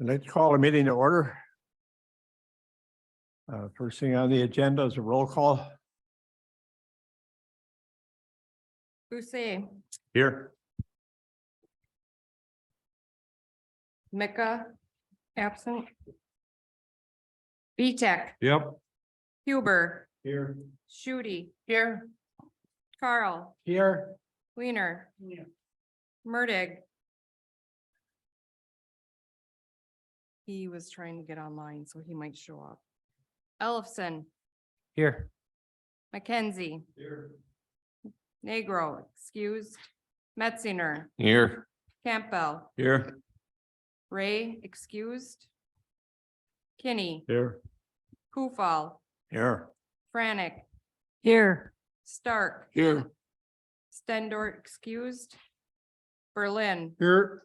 I'd like to call a meeting to order. First thing on the agenda is a roll call. Busse, Here. Mika, absent. Vitek, Yep. Huber, Here. Shooty. Here. Carl, Here. Weiner. Murdig. He was trying to get online, so he might show up. Ellefson, Here. Mackenzie, Here. Negro, excused. Metzinger, Here. Campbell, Here. Ray, excused. Kinney, Here. Kufal, Here. Franek, Here. Stark, Here. Stendor, excused. Berlin, Here.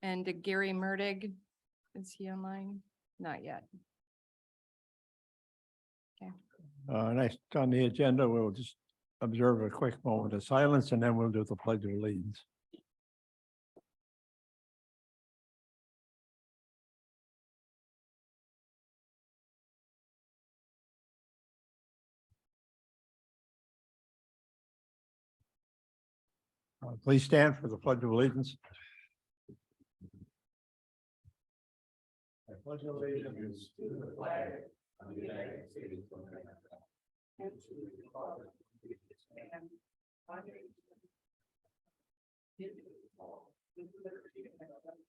and Gary Murdig. Is he online? Not yet. Next on the agenda, we'll just observe a quick moment of silence and then we'll do the pledge of allegiance. Please stand for the pledge of allegiance. I pledge allegiance to the flag of the United States of America and to the republic for which it stands, one nation, indivisible, with liberty and justice.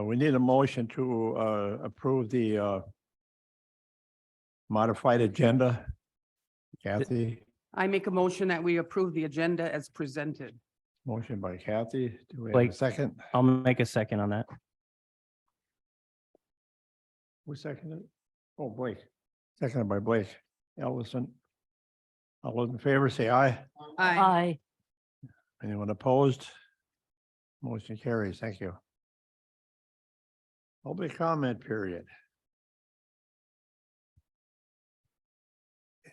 We need a motion to approve the modified agenda. Kathy, I make a motion that we approve the agenda as presented. motion by Kathy. Do we have a Blake. second? I'll make a second on that. Who seconded it? Oh, Blake. Seconded by Blake Ellison. All those in favor say aye. Aye. Anyone opposed? Motion carries. Thank you. Public comment period.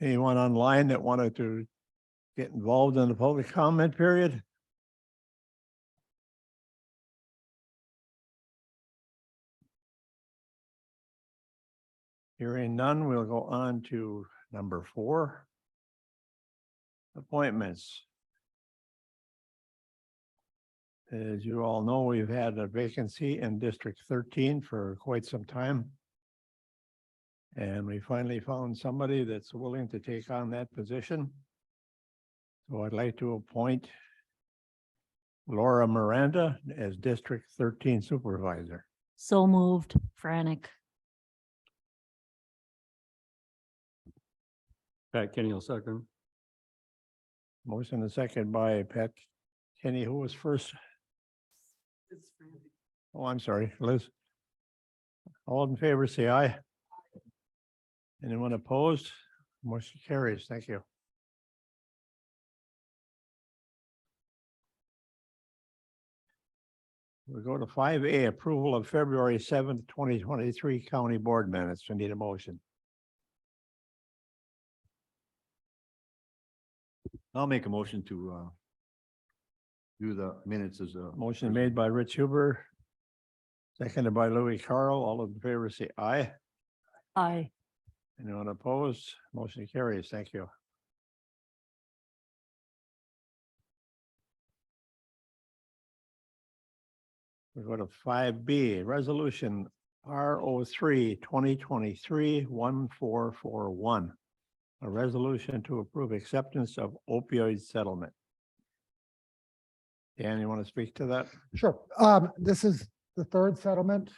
Anyone online that wanted to get involved in the public comment period? Hearing none, we'll go on to number 4. Appointments. As you all know, we've had a vacancy in District 13 for quite some time. And we finally found somebody that's willing to take on that position. So I'd like to appoint Laura Miranda as District 13 Supervisor. So moved, Franek. Pat Kenny will second. Motion and second by Pat Kenny, who was first? Oh, I'm sorry, Liz. All in favor, say aye. Anyone opposed? Motion carries. Thank you. We go to 5A, approval of February 7th, 2023 county board minutes. We need a motion. I'll make a motion to do the minutes as a. Motion made by Rich Huber. Seconded by Louis Carl. All in favor, say aye. Aye. Anyone opposed? Motion carries. Thank you. We go to 5B, resolution R03 2023-1441. A resolution to approve acceptance of opioid settlement. Dan, you want to speak to that? Sure. This is the third settlement.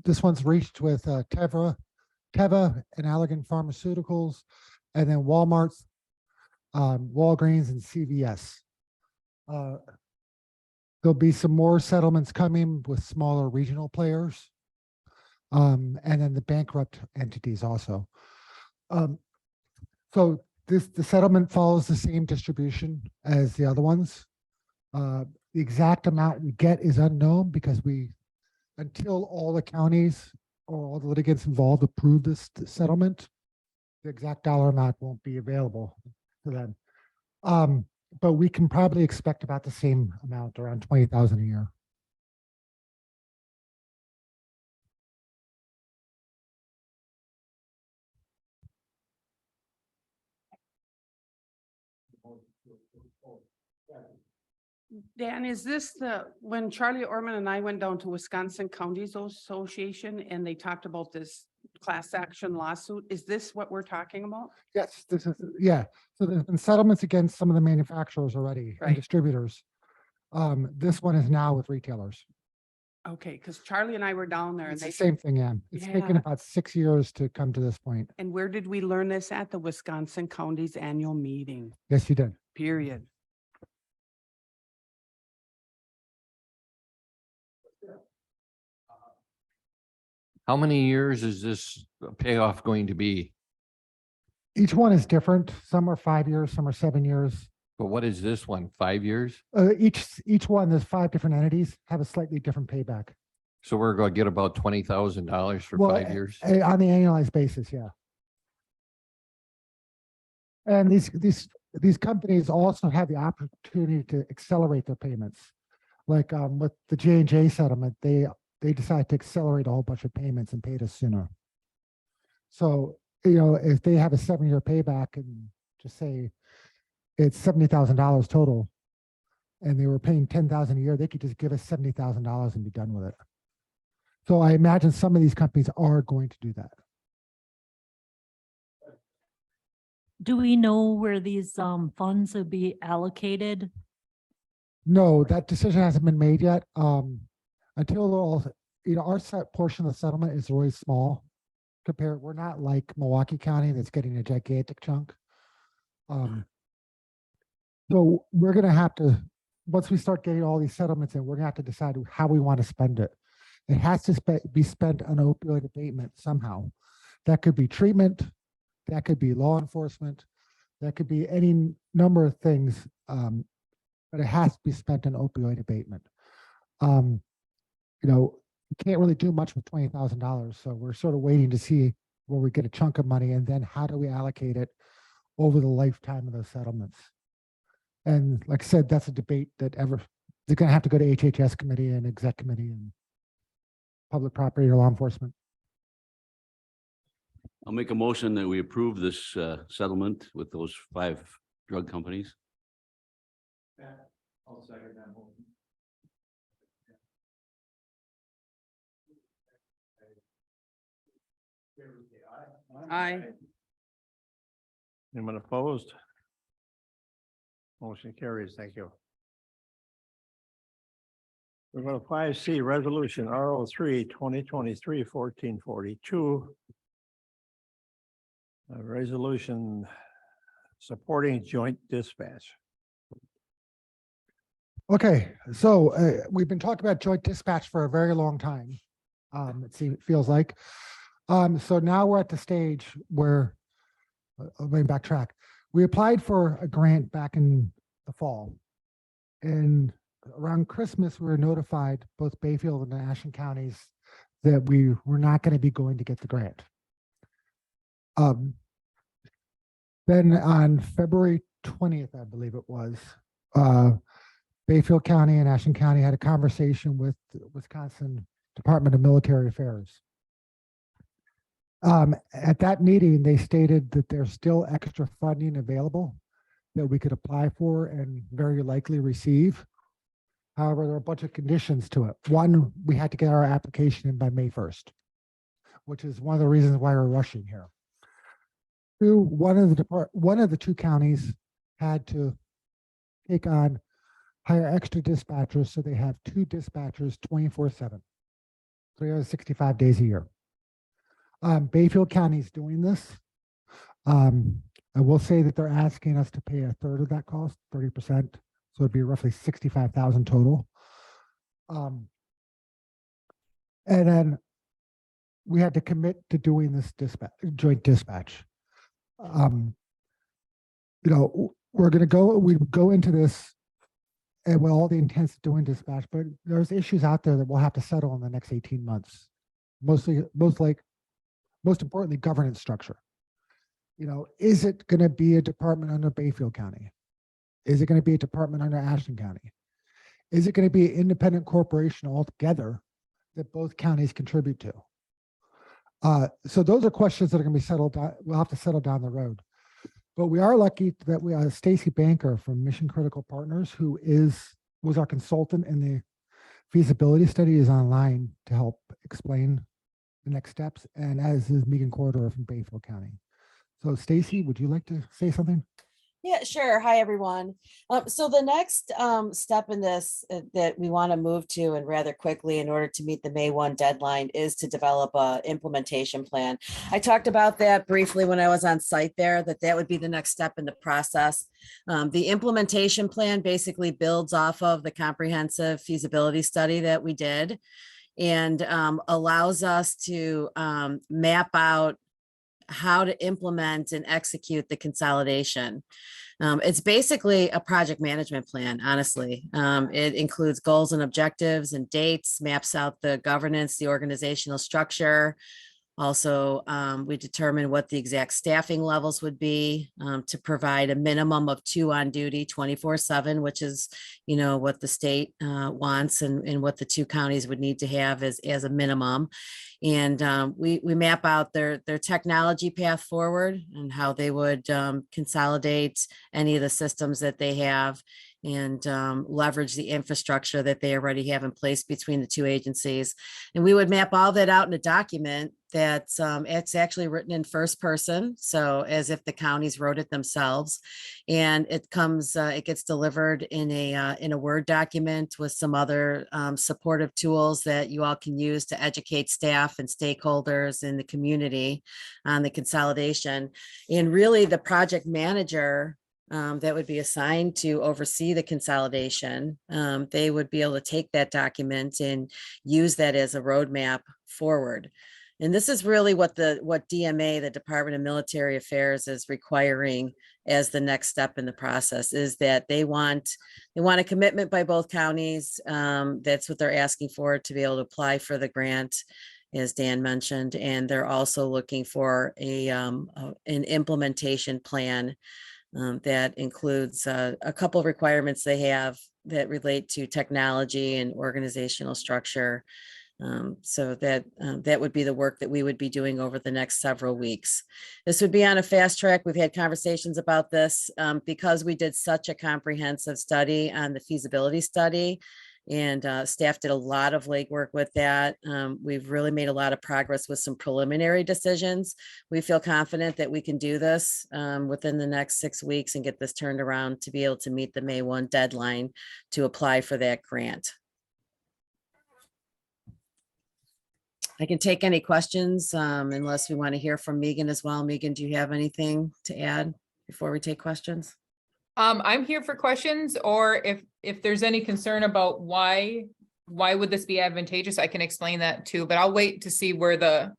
This one's reached with Teva and Allergan Pharmaceuticals, and then Walmart's, Walgreens and CVS. There'll be some more settlements coming with smaller regional players. And then the bankrupt entities also. So the settlement follows the same distribution as the other ones. The exact amount we get is unknown because until all the counties or all the litigants involved approve this settlement, the exact dollar amount won't be available to them. But we can probably expect about the same amount, around 20,000 a year. Dan, is this when Charlie Orman and I went down to Wisconsin Counties Association and they talked about this class action lawsuit? Is this what we're talking about? Yes, this is, yeah. So there's been settlements against some of the manufacturers already and Right. distributors. This one is now with retailers. Okay, because Charlie and I were down there and It's they the same thing, yeah. It's taken Yeah. about 6 years to come to this point. And where did we learn this at? The Wisconsin Counties Annual Meeting, Yes, you did. period. How many years is this payoff going to be? Each one is different. Some are 5 years, some are 7 years. But what is this one? 5 years? Each one, there's 5 different entities, have a slightly different payback. So we're going to get about $20,000 for Well, 5 years? On the annualized basis, yeah. And these companies also have the opportunity to accelerate their payments. Like with the J&J settlement, they decided to accelerate a whole bunch of payments and paid us sooner. So, if they have a 7-year payback and just say it's $70,000 total, and they were paying $10,000 a year, they could just give us $70,000 and be done with it. So I imagine some of these companies are going to do that. Do we know where these funds will be allocated? No, that decision hasn't been made yet. Until all, our set portion of the settlement is really small. We're not like Milwaukee County that's getting a gigantic chunk. So we're gonna have to, once we start getting all these settlements in, we're gonna have to decide how we want to spend it. It has to be spent on opioid abatement somehow. That could be treatment, that could be law enforcement, that could be any number of things, but it has to be spent on opioid abatement. You can't really do much with $20,000, so we're sort of waiting to see where we get a chunk of money, and then how do we allocate it over the lifetime of those settlements. And like I said, that's a debate that they're going to have to go to HHS committee and exec committee and public property or law enforcement. I'll make a motion that we approve this settlement with those 5 drug companies. I'll second that motion. Aye. Anyone opposed? Motion carries. Thank you. We're going to 5C, Resolution RO3 2023-1442. A resolution supporting joint dispatch. Okay, so we've been talking about joint dispatch for a very long time. It feels like. So now we're at the stage where, let me backtrack. We applied for a grant back in the fall. And around Christmas, we were notified, both Bayfield and Ashland counties, that we were not going to be going to get the grant. Then on February 20th, I believe it was, Bayfield County and Ashland County had a conversation with the Wisconsin Department of Military Affairs. At that meeting, they stated that there's still extra funding available that we could apply for and very likely receive. However, there are a bunch of conditions to it. One, we had to get our application in by May 1st, which is one of the reasons why we're rushing here. Two, one of the 2 counties had to hire extra dispatchers, so they have 2 dispatchers 24/7, 365 days a year. Bayfield County is doing this. I will say that they're asking us to pay a third of that cost, 30%. So it'd be roughly 65,000 total. And then we had to commit to doing this joint dispatch. We go into this and with all the intents of doing dispatch, but there's issues out there that we'll have to settle in the next 18 months. most importantly, governance structure. Is it going to be a department under Bayfield County? Is it going to be a department under Ashland County? Is it going to be an independent corporation altogether that both counties contribute to? So those are questions that are going to be settled. We'll have to settle down the road. But we are lucky that we have Stacy Banker from Mission Critical Partners, who was our consultant in the feasibility study, is online to help explain the next steps, and as is Megan Corridor from Bayfield County. So Stacy, would you like to say something? Yeah, sure. Hi, everyone. So the next step in this that we want to move to and rather quickly in order to meet the May 1 deadline is to develop a implementation plan. I talked about that briefly when I was on site there, that would be the next step in the process. The implementation plan basically builds off of the comprehensive feasibility study that we did and allows us to map out how to implement and execute the consolidation. It's basically a project management plan, honestly. It includes goals and objectives and dates, maps out the governance, the organizational structure. Also, we determine what the exact staffing levels would be to provide a minimum of 2 on duty 24/7, which is, what the state wants and what the 2 counties would need to have as a minimum. And we map out their technology path forward and how they would consolidate any of the systems that they have and leverage the infrastructure that they already have in place between the 2 agencies. And we would map all that out in a document that it's actually written in first person, so as if the counties wrote it themselves. And it gets delivered in a Word document with some other supportive tools that you all can use to educate staff and stakeholders in the community on the consolidation. And really, the project manager that would be assigned to oversee the consolidation, they would be able to take that document and use that as a roadmap forward. And this is really what DMA, the Department of Military Affairs, is requiring as the next step in the process, is that they want a commitment by both counties. That's what they're asking for, to be able to apply for the grant, as Dan mentioned. And they're also looking for an implementation plan that includes a couple of requirements they have that relate to technology and organizational structure. So that would be the work that we would be doing over the next several weeks. This would be on a fast track. We've had conversations about this because we did such a comprehensive study on the feasibility study, and staff did a lot of legwork with that. We've really made a lot of progress with some preliminary decisions. We feel confident that we can do this within the next 6 weeks and get this turned around to be able to meet the May 1 deadline to apply for that grant. I can take any questions unless we want to hear from Megan as well. Megan, do you have anything to add before we take questions? I'm here for questions, or if there's any concern about why would this be advantageous, I can explain that too, but I'll wait to see where the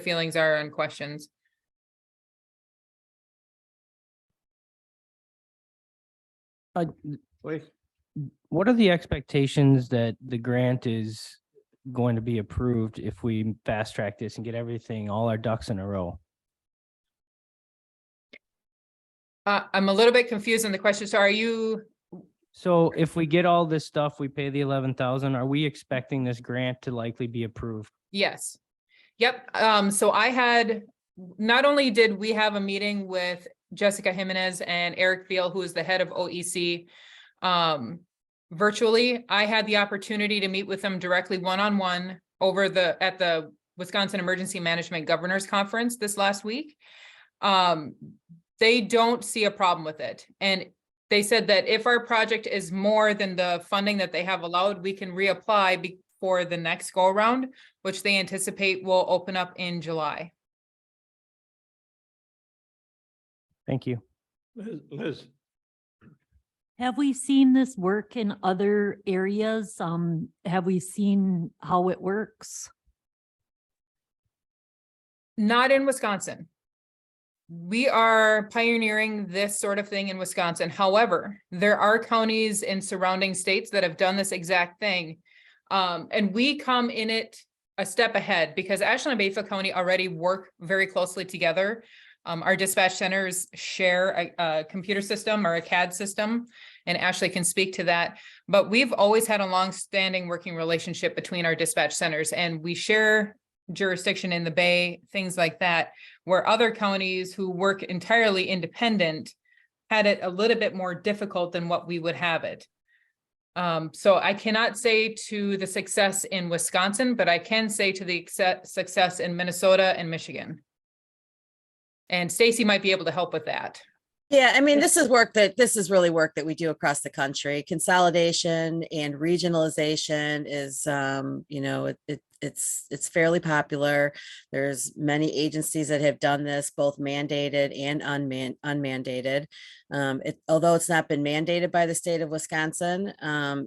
feelings are and questions. Please. What are the expectations that the grant is going to be approved if we fast track this and get everything, all our ducks in a row? I'm a little bit confused on the question. So So if we get all this stuff, we pay the 11,000, are we expecting this grant to likely be approved? Yes. Yep. So not only did we have a meeting with Jessica Jimenez and Eric Fiel, who is the head of OEC, virtually, I had the opportunity to meet with them directly one-on-one at the Wisconsin Emergency Management Governors Conference this last week. They don't see a problem with it. And they said that if our project is more than the funding that they have allowed, we can reapply before the next go around, which they anticipate will open up in July. Thank you. Liz. Have we seen this work in other areas? Have we seen how it works? Not in Wisconsin. We are pioneering this sort of thing in Wisconsin. However, there are counties in surrounding states that have done this exact thing. And we come in it a step ahead because Ashland and Bayfield County already work very closely together. Our dispatch centers share a computer system or a CAD system, and Ashley can speak to that. But we've always had a long-standing working relationship between our dispatch centers, and we share jurisdiction in the Bay, things like that, where other counties who work entirely independent had it a little bit more difficult than what we would have it. So I cannot say to the success in Wisconsin, but I can say to the success in Minnesota and Michigan. And Stacy might be able to help with that. Yeah, I mean, this is really work that we do across the country. Consolidation and regionalization is, it's fairly popular. There's many agencies that have done this, both mandated and unmandated. Although it's not been mandated by the state of Wisconsin,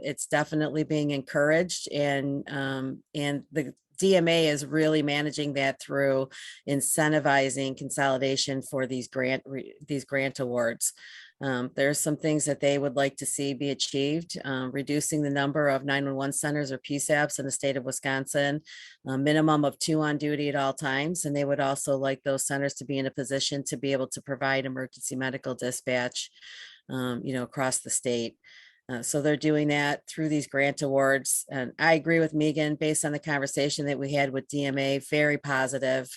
it's definitely being encouraged, and the DMA is really managing that through incentivizing consolidation for these grant awards. There's some things that they would like to see be achieved, reducing the number of 911 centers or PSAPs in the state of Wisconsin, a minimum of 2 on duty at all times. And they would also like those centers to be in a position to be able to provide emergency medical dispatch, across the state. So they're doing that through these grant awards. And I agree with Megan, based on the conversation that we had with DMA, very positive.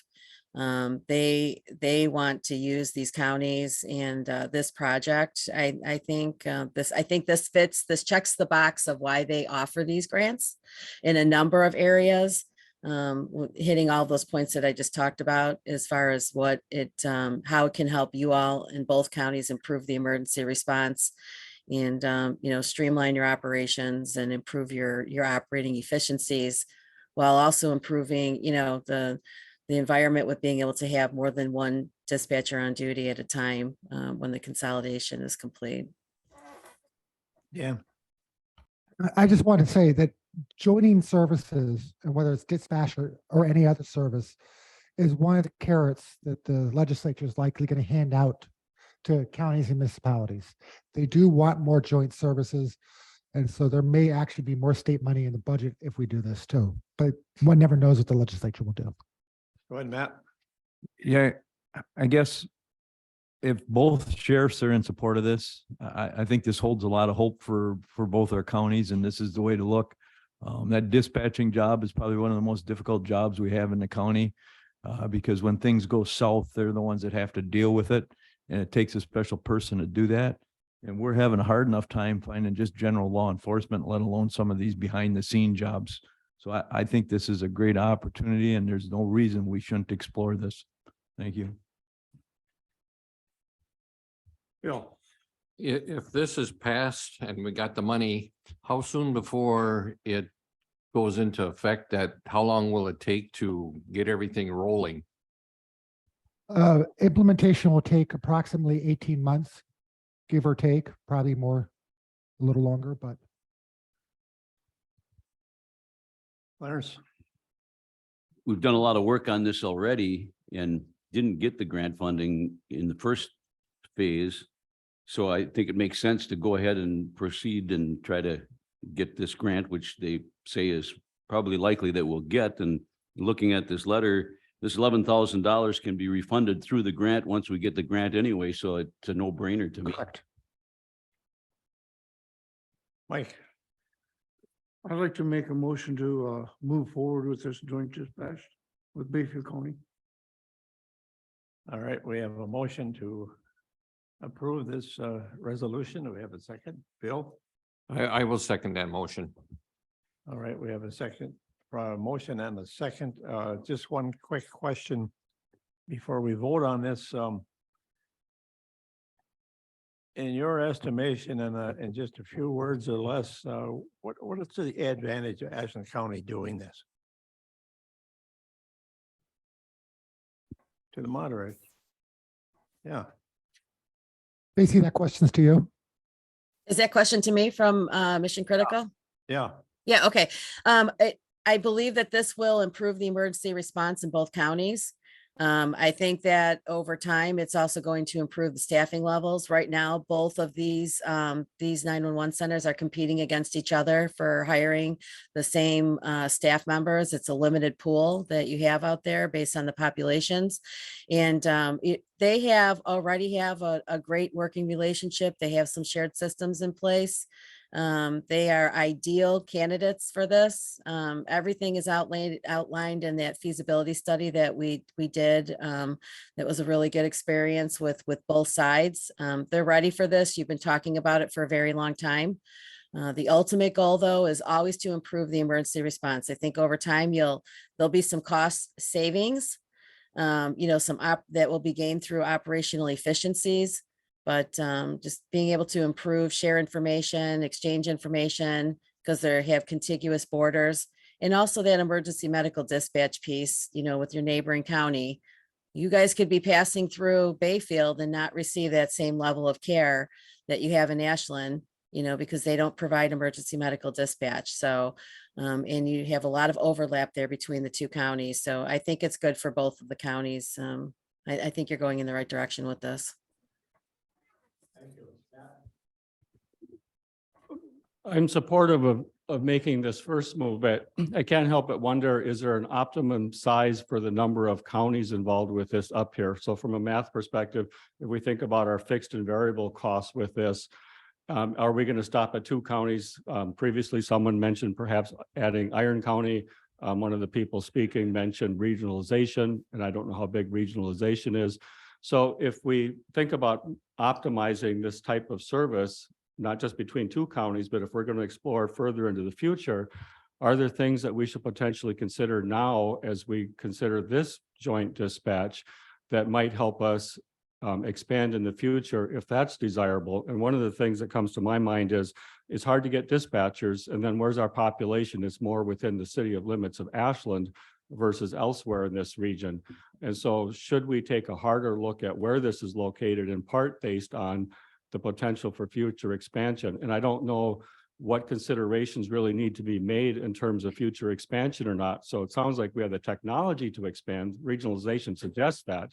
They want to use these counties and this project. I think this checks the box of why they offer these grants in a number of areas, hitting all those points that I just talked about as far as what how it can help you all in both counties improve the emergency response and streamline your operations and improve your operating efficiencies, while also improving the environment with being able to have more than one dispatcher on duty at a time when the consolidation is complete. Yeah. I just want to say that joining services, and whether it's dispatch or any other service, is one of the carrots that the legislature is likely going to hand out to counties and municipalities. They do want more joint services. And so there may actually be more state money in the budget if we do this too, but one never knows what the legislature will do. Go ahead, Matt. Yeah, I guess if both sheriffs are in support of this, I think this holds a lot of hope for both our counties, and this is the way to look. That dispatching job is probably one of the most difficult jobs we have in the county, because when things go south, they're the ones that have to deal with it, and it takes a special person to do that. And we're having a hard enough time finding just general law enforcement, let alone some of these behind the scene jobs. So I think this is a great opportunity, and there's no reason we shouldn't explore this. Thank you. Bill. If this is passed and we got the money, how soon before it goes into effect, how long will it take to get everything rolling? Implementation will take approximately 18 months, give or take, probably more, a little longer, but. Clarence. We've done a lot of work on this already and didn't get the grant funding in the first phase. So I think it makes sense to go ahead and proceed and try to get this grant, which they say is probably likely that we'll get. And looking at this letter, this $11,000 can be refunded through the grant once we get the grant anyway. So it's a no-brainer to me. Correct. Mike. I'd like to make a motion to move forward with this joint dispatch with Bayfield County. All right, we have a motion to approve this resolution. Do we have a second? Bill? I will second that motion. All right, we have a second motion and a second. Just one quick question before we vote on this. In your estimation, and in just a few words or less, what is the advantage of Ashland County doing this? To the moderator. Yeah. Basically, that question's to you. Is that question to me from Mission Critical? Yeah. Yeah, okay. I believe that this will improve the emergency response in both counties. I think that over time, it's also going to improve the staffing levels. Right now, both of these 911 centers are competing against each other for hiring the same staff members. It's a limited pool that you have out there based on the populations. And they already have a great working relationship. They have some shared systems in place. They are ideal candidates for this. Everything is outlined in that feasibility study that we did. That was a really good experience with both sides. They're ready for this. You've been talking about it for a very long time. The ultimate goal, though, is always to improve the emergency response. I think over time, there'll be some cost savings, that will be gained through operational efficiencies. But just being able to improve, share information, exchange information, because they have contiguous borders. And also that emergency medical dispatch piece, with your neighboring county. You guys could be passing through Bayfield and not receive that same level of care that you have in Ashland, because they don't provide emergency medical dispatch. So, and you have a lot of overlap there between the two counties. So I think it's good for both of the counties. I think you're going in the right direction with this. I'm supportive of making this first move, but I can't help but wonder, is there an optimum size for the number of counties involved with this up here? So from a math perspective, if we think about our fixed and variable costs with this, are we going to stop at 2 counties? Previously, someone mentioned perhaps adding Iron County. One of the people speaking mentioned regionalization, and I don't know how big regionalization is. So if we think about optimizing this type of service, not just between 2 counties, but if we're going to explore further into the future, are there things that we should potentially consider now as we consider this joint dispatch that might help us expand in the future if that's desirable? And one of the things that comes to my mind is it's hard to get dispatchers, and then where's our population? It's more within the city of limits of Ashland versus elsewhere in this region. And so should we take a harder look at where this is located, in part based on the potential for future expansion? And I don't know what considerations really need to be made in terms of future expansion or not. So it sounds like we have the technology to expand. Regionalization suggests that,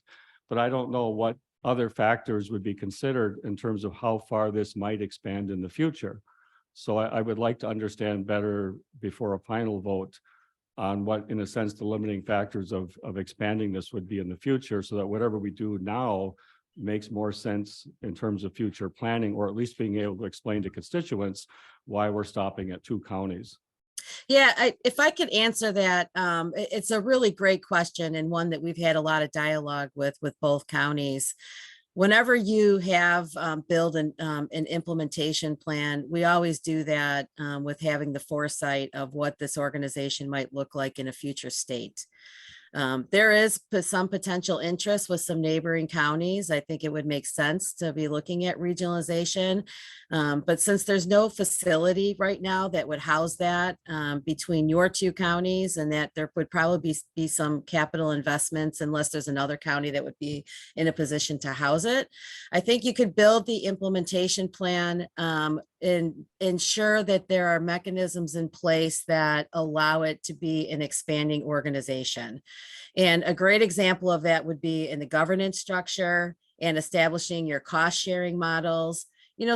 but I don't know what other factors would be considered in terms of how far this might expand in the future. So I would like to understand better before a final vote on what, in a sense, the limiting factors of expanding this would be in the future, so that whatever we do now makes more sense in terms of future planning, or at least being able to explain to constituents why we're stopping at 2 counties. Yeah, if I could answer that, it's a really great question, and one that we've had a lot of dialogue with both counties. Whenever you have build an implementation plan, we always do that with having the foresight of what this organization might look like in a future state. There is some potential interest with some neighboring counties. I think it would make sense to be looking at regionalization. But since there's no facility right now that would house that between your 2 counties, and that there would probably be some capital investments unless there's another county that would be in a position to house it, I think you could build the implementation plan and ensure that there are mechanisms in place that allow it to be an expanding organization. And a great example of that would be in the governance structure and establishing your cost sharing models.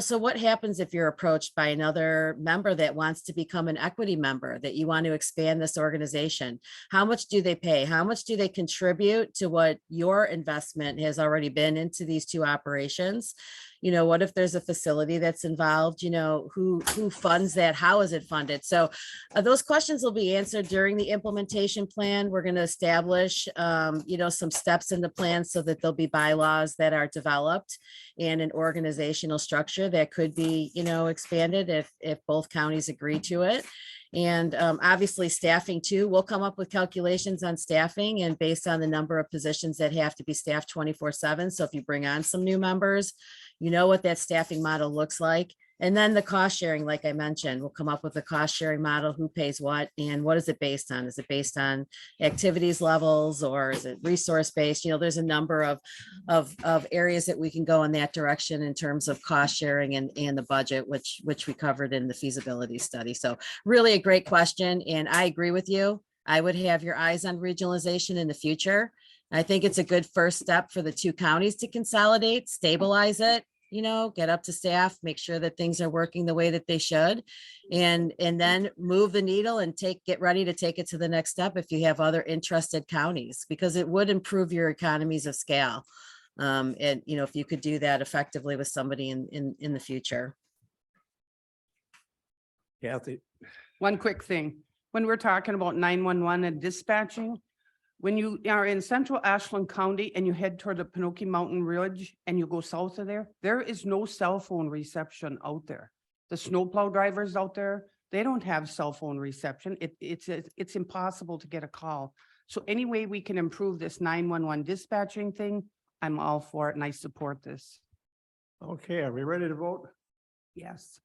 So what happens if you're approached by another member that wants to become an equity member, that you want to expand this organization? How much do they pay? How much do they contribute to what your investment has already been into these 2 operations? What if there's a facility that's involved? Who funds that? How is it funded? So those questions will be answered during the implementation plan. We're going to establish, some steps in the plan so that there'll be bylaws that are developed and an organizational structure that could be, expanded if both counties agree to it. And obviously staffing too, we'll come up with calculations on staffing and based on the number of positions that have to be staffed 24/7. So if you bring on some new members, you know what that staffing model looks like. And then the cost sharing, like I mentioned, we'll come up with a cost sharing model, who pays what, and what is it based on? Is it based on activities levels, or is it resource based? There's a number of areas that we can go in that direction in terms of cost sharing and the budget, which we covered in the feasibility study. So really a great question. And I agree with you. I would have your eyes on regionalization in the future. I think it's a good first step for the two counties to consolidate, stabilize it, get up to staff, make sure that things are working the way that they should. And then move the needle and get ready to take it to the next step if you have other interested counties, because it would improve your economies of scale. And if you could do that effectively with somebody in the future. Kathy, One quick thing, when we're talking about 911 and dispatching, when you are in central Ashland County and you head toward the Pinocchio Mountain Ridge and you go south of there is no cell phone reception out there. The snowplow drivers out there, they don't have cell phone reception. It's impossible to get a call. So any way we can improve this 911 dispatching thing, I'm all for it and I support this. okay, are we ready to vote? Yes.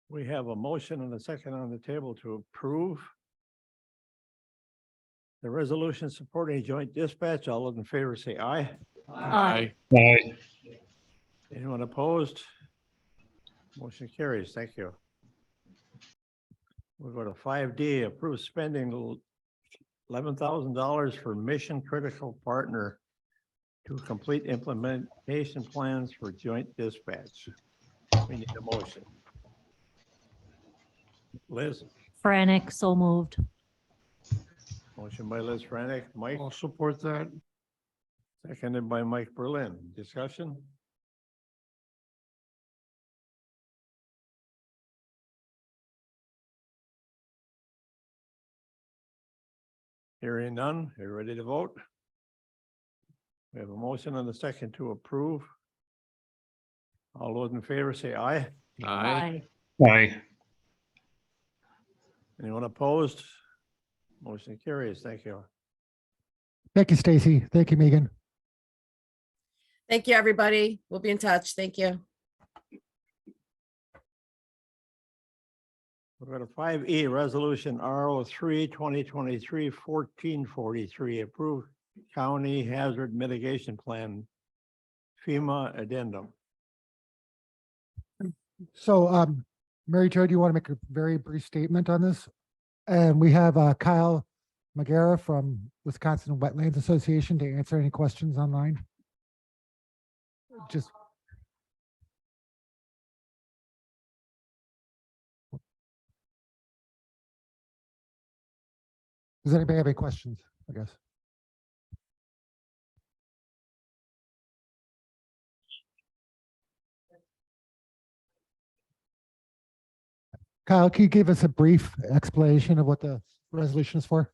We have a motion and a second on the table to approve the resolution supporting joint dispatch. All those in favor say aye. Aye. Anyone opposed? Motion carries. Thank you. We'll go to 5D, approve spending $11,000 for mission critical partner to complete implementation plans for joint dispatch. We need a motion. Liz, Frantic, so moved. motion by Liz Frantic, Mike, I'll support that. seconded by Mike Berlin. Discussion? Hearing none, are you ready to vote? We have a motion and a second to approve. All those in favor say aye. Aye. Anyone opposed? Motion carries. Thank you. Thank you, Stacy. Thank you, Megan. Thank you, everybody. We'll be in touch. Thank you. We're going to 5E, resolution RO3 2023-1443, approved county hazard mitigation plan, FEMA addendum. So, Mary Jo, do you want to make a very brief statement on this? And we have Kyle Magera from Wisconsin Wetlands Association to answer any questions online. Just. Does anybody have any questions, I guess? Kyle, can you give us a brief explanation of what the resolution is for?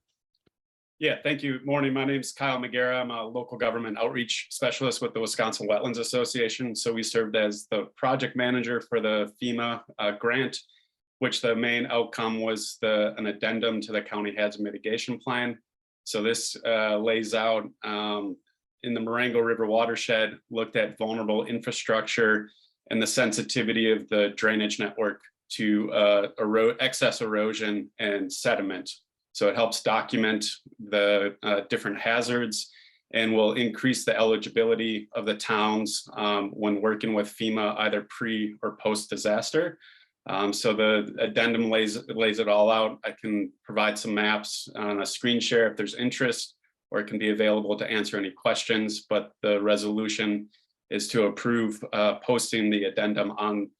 Yeah, thank you. Morning. My name is Kyle Magera. I'm a local government outreach specialist with the Wisconsin Wetlands Association. So we served as the project manager for the FEMA grant, which the main outcome was an addendum to the county hazard mitigation plan. So this lays out in the Marengo River watershed, looked at vulnerable infrastructure and the sensitivity of the drainage network to excess erosion and sediment. So it helps document the different hazards and will increase the eligibility of the towns when working with FEMA, either pre or post disaster. So the addendum lays it all out. I can provide some maps on a screen share if there's interest, or it can be available to answer any questions, but the resolution is to approve posting the addendum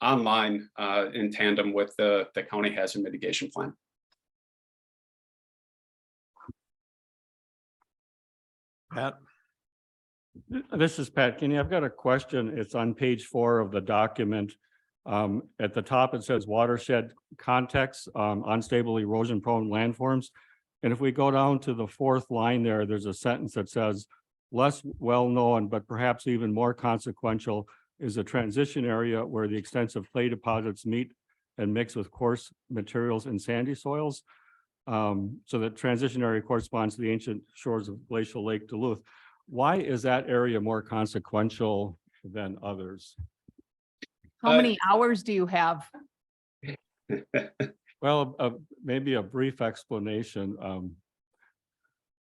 online in tandem with the county hazard mitigation plan. Pat? This is Pat Kinney. I've got a question. It's on page 4 of the document. At the top, it says watershed context, unstable erosion prone landforms. And if we go down to the 4th line there, there's a sentence that says, less well-known, but perhaps even more consequential, is a transition area where the extensive clay deposits meet and mix with coarse materials in sandy soils. So the transition area corresponds to the ancient shores of glacial Lake Duluth. Why is that area more consequential than others? How many hours do you have? Well, maybe a brief explanation.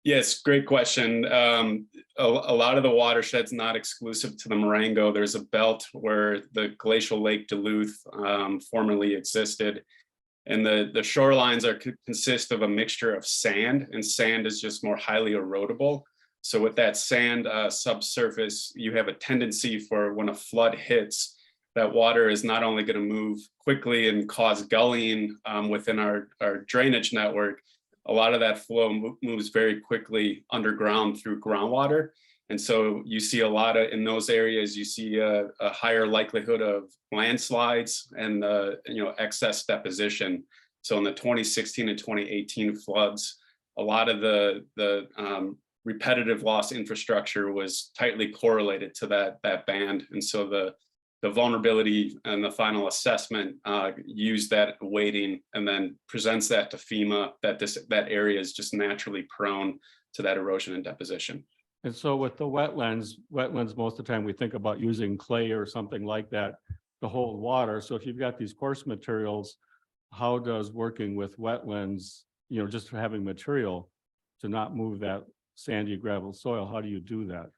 Yes, great question. A lot of the watershed's not exclusive to the Marengo. There's a belt where the glacial Lake Duluth formerly existed. And the shorelines consist of a mixture of sand, and sand is just more highly erodible. So with that sand subsurface, you have a tendency for when a flood hits, that water is not only going to move quickly and cause gullying within our drainage network, a lot of that flow moves very quickly underground through groundwater. And so you see a lot of, in those areas, you see a higher likelihood of landslides and excess deposition. So in the 2016 and 2018 floods, a lot of the repetitive loss infrastructure was tightly correlated to that band. And so the vulnerability and the final assessment use that weighting and then presents that to FEMA that that area is just naturally prone to that erosion and deposition. And so with the wetlands, most of the time we think about using clay or something like that to hold water. So if you've got these coarse materials, how does working with wetlands, just having material to not move that sandy gravel soil, how do you do that?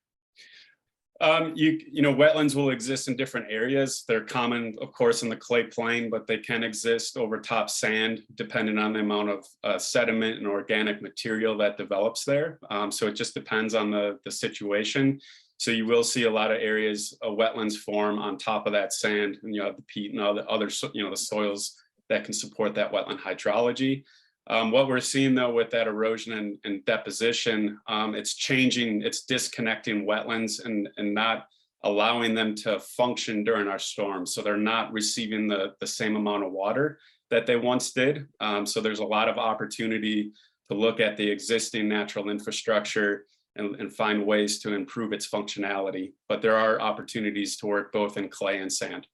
Wetlands will exist in different areas. They're common, of course, in the clay plain, but they can exist over top sand, depending on the amount of sediment and organic material that develops there. So it just depends on the situation. So you will see a lot of areas of wetlands form on top of that sand, and you have the peat and all the other, the soils that can support that wetland hydrology. What we're seeing though with that erosion and deposition, it's disconnecting wetlands and not allowing them to function during our storms. So they're not receiving the same amount of water that they once did. So there's a lot of opportunity to look at the existing natural infrastructure and find ways to improve its functionality. But there are opportunities to work both in clay and sand.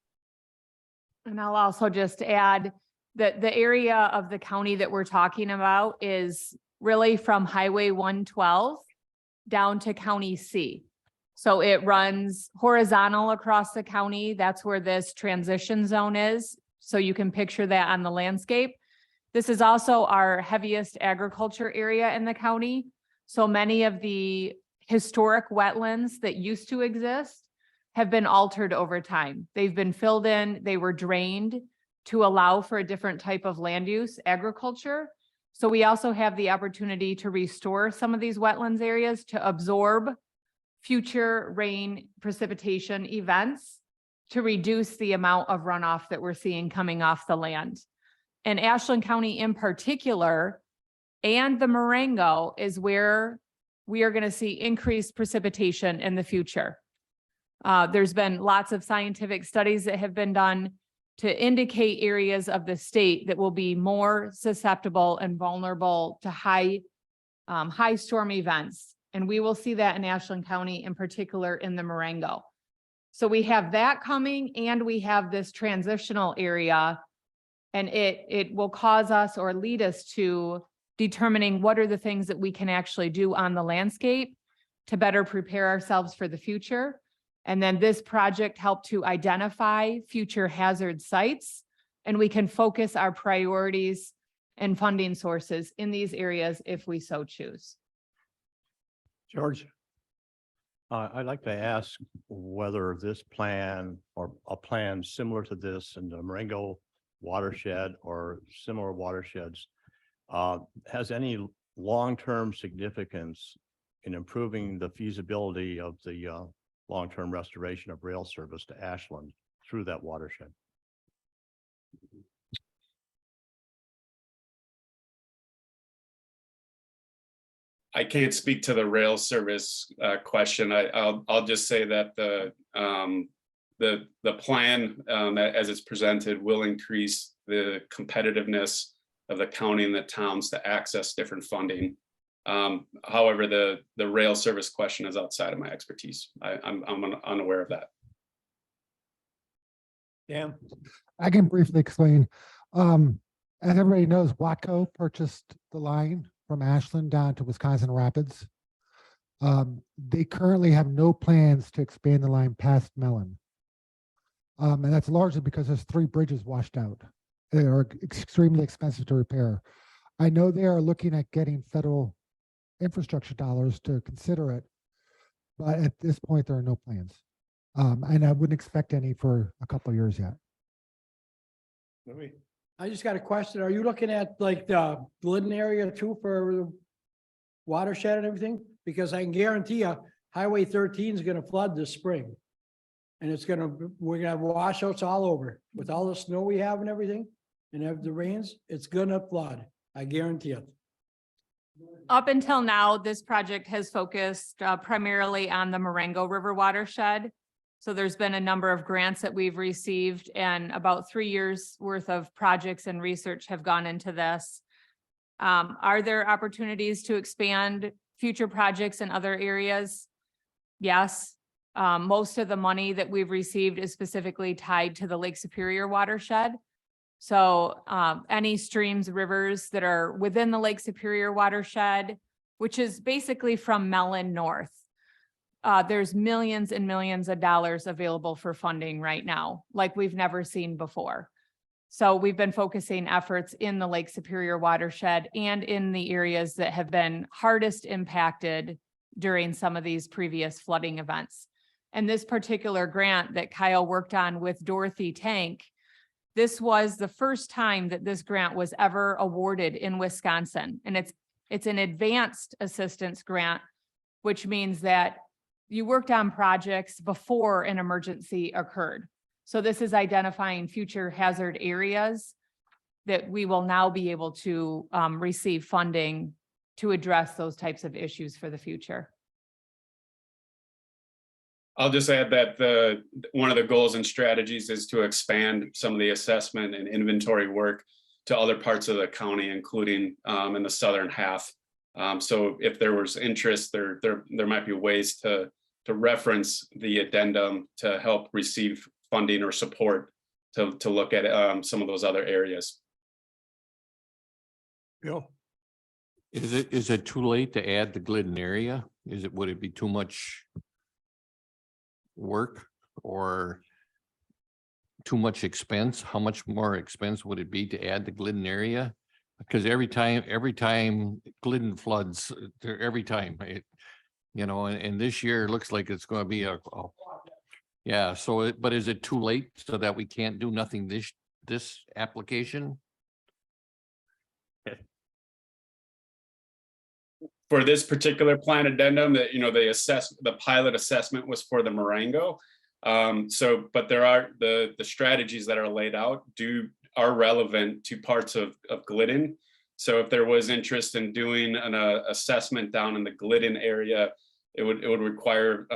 And I'll also just add that the area of the county that we're talking about is really from Highway 112 down to County C. So it runs horizontal across the county. That's where this transition zone is. So you can picture that on the landscape. This is also our heaviest agriculture area in the county. So many of the historic wetlands that used to exist have been altered over time. They've been filled in, they were drained to allow for a different type of land use, agriculture. So we also have the opportunity to restore some of these wetlands areas to absorb future rain precipitation events to reduce the amount of runoff that we're seeing coming off the land. And Ashland County in particular, and the Marengo is where we are going to see increased precipitation in the future. There's been lots of scientific studies that have been done to indicate areas of the state that will be more susceptible and vulnerable to high storm events. And we will see that in Ashland County, in particular in the Marengo. So we have that coming, and we have this transitional area, and it will cause us or lead us to determining what are the things that we can actually do on the landscape to better prepare ourselves for the future. And then this project helped to identify future hazard sites, and we can focus our priorities and funding sources in these areas if we so choose. George? I'd like to ask whether this plan or a plan similar to this in the Marengo watershed or similar watersheds has any long-term significance in improving the feasibility of the long-term restoration of rail service to Ashland through that watershed. I can't speak to the rail service question. I'll just say that the plan as it's presented will increase the competitiveness of the county and the towns to access different funding. However, the rail service question is outside of my expertise. I'm unaware of that. Yeah. I can briefly explain. As everybody knows, Watco purchased the line from Ashland down to Wisconsin Rapids. They currently have no plans to expand the line past Mellon. And that's largely because there's 3 bridges washed out. They are extremely expensive to repair. I know they are looking at getting federal infrastructure dollars to consider it, but at this point, there are no plans. And I wouldn't expect any for a couple of years yet. I just got a question. Are you looking at like the Glidden area too for the watershed and everything? because I can guarantee you, Highway 13 is gonna flood this spring. And we're gonna have washouts all over with all the snow we have and everything. And if the rains, it's gonna flood. I guarantee it. Up until now, this project has focused primarily on the Marengo River watershed. So there's been a number of grants that we've received and about 3 years worth of projects and research have gone into this. Are there opportunities to expand future projects in other areas? Yes. Most of the money that we've received is specifically tied to the Lake Superior watershed. So any streams, rivers that are within the Lake Superior watershed, which is basically from Mellon north. There's millions and millions of dollars available for funding right now, like we've never seen before. So we've been focusing efforts in the Lake Superior watershed and in the areas that have been hardest impacted during some of these previous flooding events. And this particular grant that Kyle worked on with Dorothy Tank, this was the first time that this grant was ever awarded in Wisconsin. And it's an advanced assistance grant, which means that you worked on projects before an emergency occurred. So this is identifying future hazard areas that we will now be able to receive funding to address those types of issues for the future. I'll just add that one of the goals and strategies is to expand some of the assessment and inventory work to other parts of the county, including in the southern half. So if there was interest, there might be ways to reference the addendum to help receive funding or support to look at some of those other areas. Bill? Is it too late to add the Glidden area? Would it be too much work or too much expense? How much more expense would it be to add the Glidden area? Because every time Glidden floods, every time and this year it looks like it's going to be yeah. So, but is it too late so that we can't do nothing this application? For this particular plan addendum, that the pilot assessment was for the Marengo. But there are the strategies that are laid out are relevant to parts of Glidden. So if there was interest in doing an assessment down in the Glidden area, it would require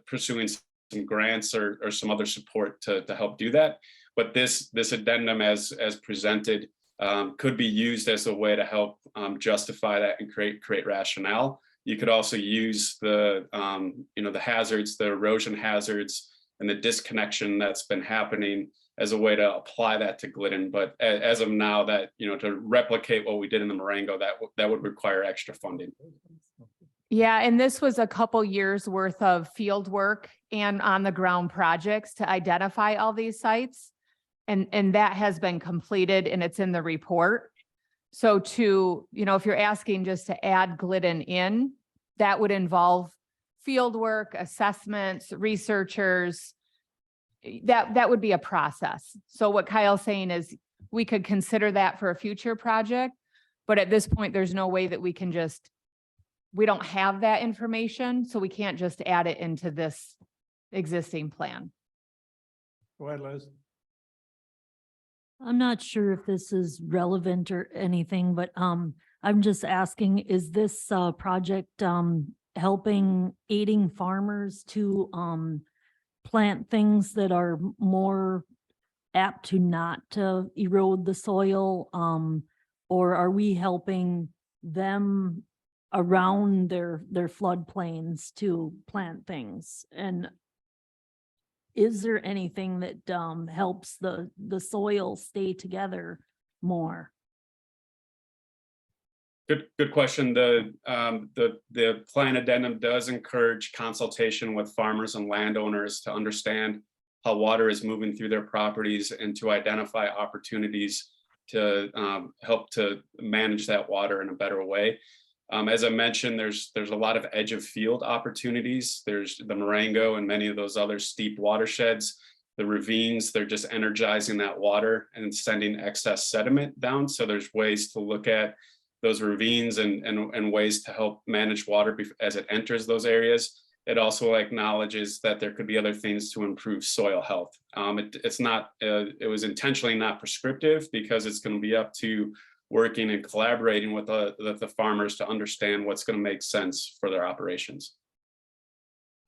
pursuing some grants or some other support to help do that. But this addendum as presented could be used as a way to help justify that and create rationale. You could also use the hazards, the erosion hazards, and the disconnection that's been happening as a way to apply that to Glidden. But as of now, that to replicate what we did in the Marengo, that would require extra funding. Yeah, and this was a couple years worth of field work and on the ground projects to identify all these sites. And that has been completed and it's in the report. So if you're asking just to add Glidden in, that would involve field work, assessments, researchers. That would be a process. So what Kyle's saying is we could consider that for a future project, but at this point, there's no way that we don't have that information, so we can't just add it into this existing plan. Go ahead, Liz. I'm not sure if this is relevant or anything, but I'm just asking, is this project aiding farmers to plant things that are more apt to not erode the soil? Or are we helping them around their floodplains to plant things? And is there anything that helps the soil stay together more? Good question. The plan addendum does encourage consultation with farmers and landowners to understand how water is moving through their properties and to identify opportunities to help to manage that water in a better way. As I mentioned, there's a lot of edge of field opportunities. There's the Marengo and many of those other steep watersheds. The ravines, they're just energizing that water and sending excess sediment down. So there's ways to look at those ravines and ways to help manage water as it enters those areas. It also acknowledges that there could be other things to improve soil health. It's not, it was intentionally not prescriptive because it's going to be up to working and collaborating with the farmers to understand what's going to make sense for their operations.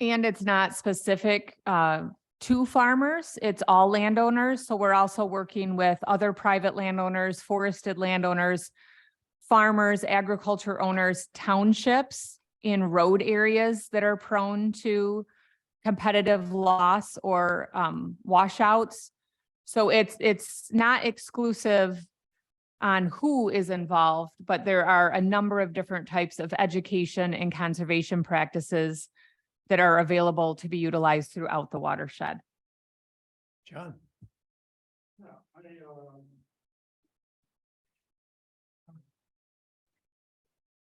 And it's not specific to farmers, it's all landowners. So we're also working with other private landowners, forested landowners, farmers, agriculture owners, townships in road areas that are prone to competitive loss or washouts. So it's not exclusive on who is involved, but there are a number of different types of education and conservation practices that are available to be utilized throughout the watershed. John?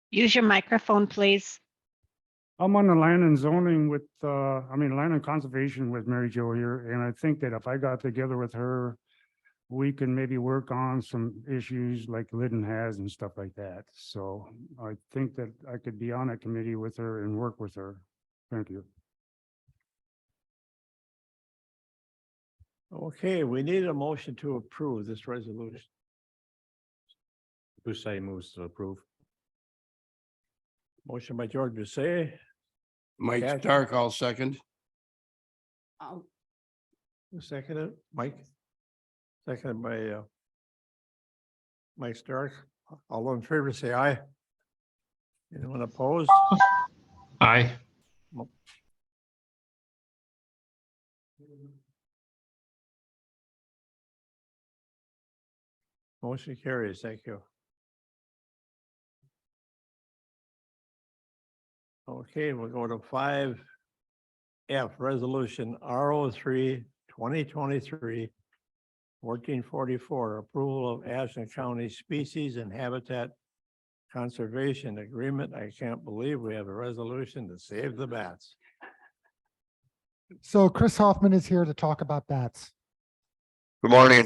Use your microphone, please. I'm on the land and zoning with, land and conservation with Mary Jo here, and I think that if I got together with her, we can maybe work on some issues like Liddon has and stuff like that. So I think that I could be on a committee with her and work with her. Thank you. Okay, we need a motion to approve this resolution. Busay moves to approve. Motion by George Busay. Mike Cash. Stark, I'll second. Who seconded it? Mike? Seconded by Mike Stark. All in favor, say aye. Anyone opposed? Aye. Motion carries. Thank you. Okay, we'll go to 5F, Resolution RO3 2023 1444, approval of Ashland County Species and Habitat Conservation Agreement. I can't believe we have a resolution to save the bats. So Chris Hoffman is here to talk about bats. Good morning.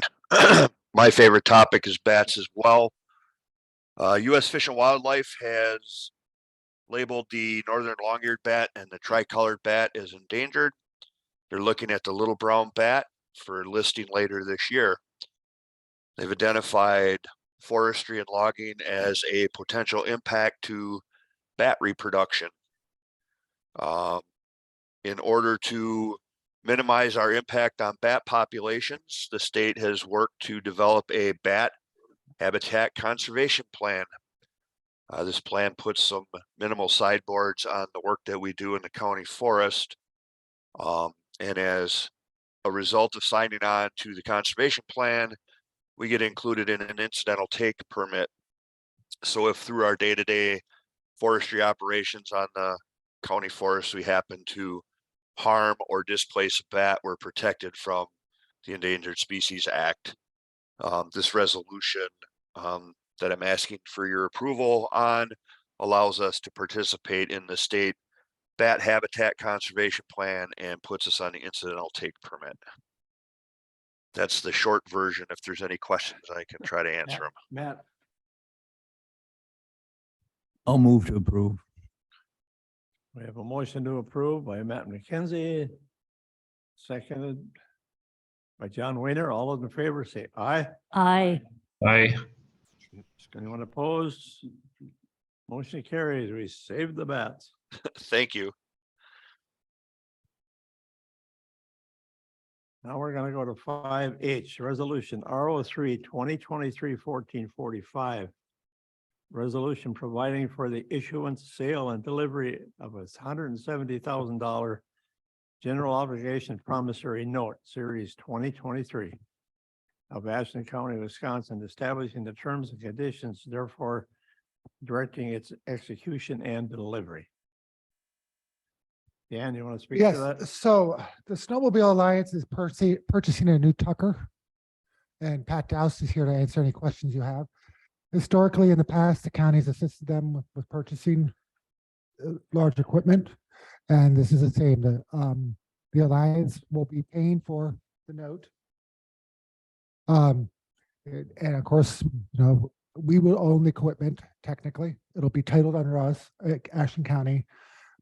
My favorite topic is bats as well. U.S. Fish and Wildlife has labeled the northern long-eared bat and the tricolored bat as endangered. They're looking at the little brown bat for listing later this year. They've identified forestry and logging as a potential impact to bat reproduction. In order to minimize our impact on bat populations, the state has worked to develop a bat habitat conservation plan. This plan puts some minimal sideboards on the work that we do in the county forest. And as a result of signing on to the conservation plan, we get included in an incidental take permit. So if through our day-to-day forestry operations on the county forest, we happen to harm or displace a bat, we're protected from the Endangered Species Act. This resolution that I'm asking for your approval on allows us to participate in the state bat habitat conservation plan and puts us on the incidental take permit. That's the short version. If there's any questions, I can try to answer them. Matt? I'll move to approve. We have a motion to approve by Matt McKenzie, seconded by John Wayner. All those in favor say aye. Aye. Aye. Anyone opposed? Motion carries. We saved the bats. Thank you. Now we're gonna go to 5H, Resolution RO3 2023-1445. Resolution providing for the issuance, sale, and delivery of a $170,000 general obligation promissory note, Series 2023 of Ashland County, Wisconsin, establishing the terms and conditions, therefore directing its execution and delivery. Dan, you want to speak to that? Yes, so the Snowmobile Alliance is purchasing a new Tucker. And Pat Doust is here to answer any questions you have. Historically, in the past, the county's assisted them with purchasing large equipment. And this is the same, the Alliance will be paying for the note. And of course, we will own the equipment technically. It'll be titled under us, Ashland County,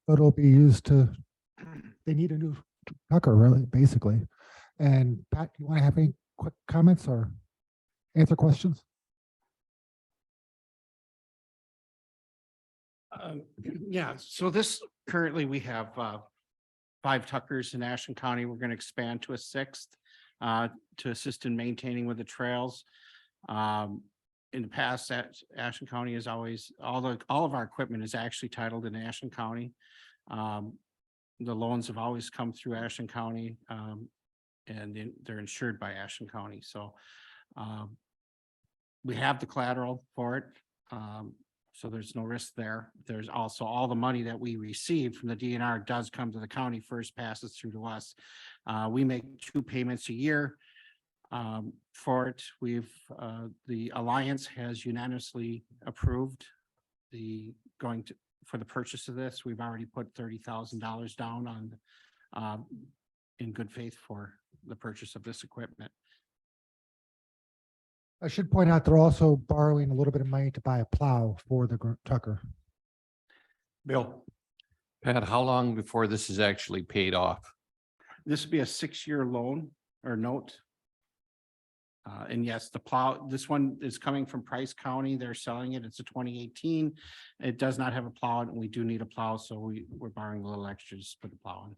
but it'll be used to, they need a new Tucker, really, basically. And Pat, you want to have any quick comments or answer questions? Yeah, so this, currently we have 5 Tuckers in Ashland County. We're going to expand to a 6th to assist in maintaining with the trails. In the past, Ashland County is always, all of our equipment is actually titled in Ashland County. The loans have always come through Ashland County, and they're insured by Ashland County. So we have the collateral for it. So there's no risk there. There's also all the money that we receive from the DNR does come to the county first, passes through to us. We make 2 payments a year for it. The Alliance has unanimously approved for the purchase of this. We've already put $30,000 down on in good faith for the purchase of this equipment. I should point out they're also borrowing a little bit of money to buy a plow for the Tucker. Bill. Pat, how long before this is actually paid off? This would be a 6-year loan or note. And yes, the plow, this one is coming from Price County. They're selling it. It's a 2018. It does not have a plow and we do need a plow. So we're borrowing a little extra just to put the plow in.